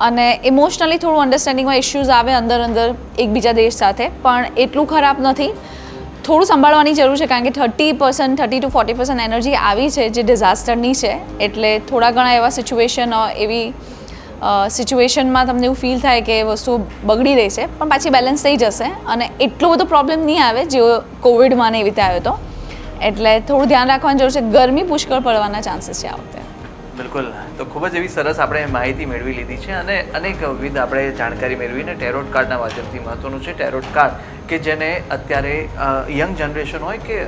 Speaker 3: અને ઇમોશનલી થોડું અન્ડરસ્ટેન્ડિંગમાં ઇશ્યુઝ આવે અંદર એકબીજા દેશ સાથે, પણ એટલું ખરાબ નથી. થોડું સંભાળવાની જરૂર છે કારણ કે 30% 30 to 40% એનર્જી આવી છે જે ડિઝાસ્ટરની છે. એટલે થોડા ઘણા એવા એવી સિચ્યુએશનમાં તમને એવું ફીલ થાય કે વસ્તુ બગડી રહી છે, પણ પાછી બેલેન્સ થઈ જશે અને એટલો બધો પ્રોબ્લેમ નહીં આવે જેવો કોવિડમાં ને એવી રીતે આવ્યો હતો. એટલે થોડું ધ્યાન રાખવાની જરૂર છે. ગરમી પુષ્કળ પડવાના ચાન્સીસ છે આ વખતે.
Speaker 2: બિલકુલ. તો ખૂબ જ એવી સરસ આપણે માહિતી મેળવી લીધી છે અને અનેકવિધ આપણે જાણકારી મેળવીને ટેરોટ કાર્ડના માધ્યમથી મહત્વનું છે ટેરોટ કાર્ડ કે જેને અત્યારે યંગ જનરેશન હોય કે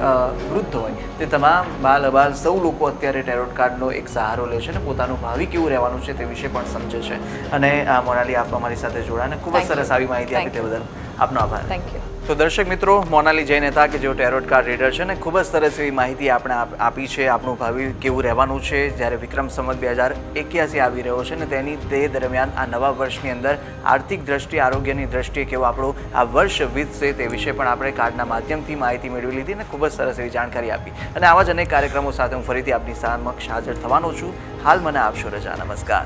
Speaker 2: વૃદ્ધ હોય તે તમામ બાલ અબાલ સૌ લોકો અત્યારે ટેરોટ કાર્ડનો એક સહારો લે છે અને પોતાનું ભાવિ કેવું રહેવાનું છે તે વિશે પણ સમજે છે. અને મોનાલી, આપ અમારી સાથે જોડાને ખૂબ જ સરસ આવી માહિતી આપી તે બદલ આપનો આભાર.
Speaker 3: Thank you.
Speaker 2: તો દર્શક મિત્રો, મોનાલી જૈન હતા કે જેઓ ટેરોટ કાર્ડ રીડર છે અને ખૂબ જ સરસ એવી માહિતી આપણે આપી છે આપણું ભાવિ કેવું રહેવાનું છે જ્યારે વિક્રમ સંવત 2081 આવી રહ્યો છે ને તે દરમિયાન આ નવા વર્ષની અંદર આર્થિક દ્રષ્ટિએ, આરોગ્યની દ્રષ્ટિએ કેવું આપણું આ વર્ષ વીતશે તે વિશે પણ આપણે કાર્ડના માધ્યમથી માહિતી મેળવી લીધી અને ખૂબ જ સરસ એવી જાણકારી આપી. અને આવા જ અનેક કાર્યક્રમો સાથે હું ફરીથી આપની સમક્ષ હાજર થવાનો છું. હાલ મને આપશો રજા. નમસ્કાર.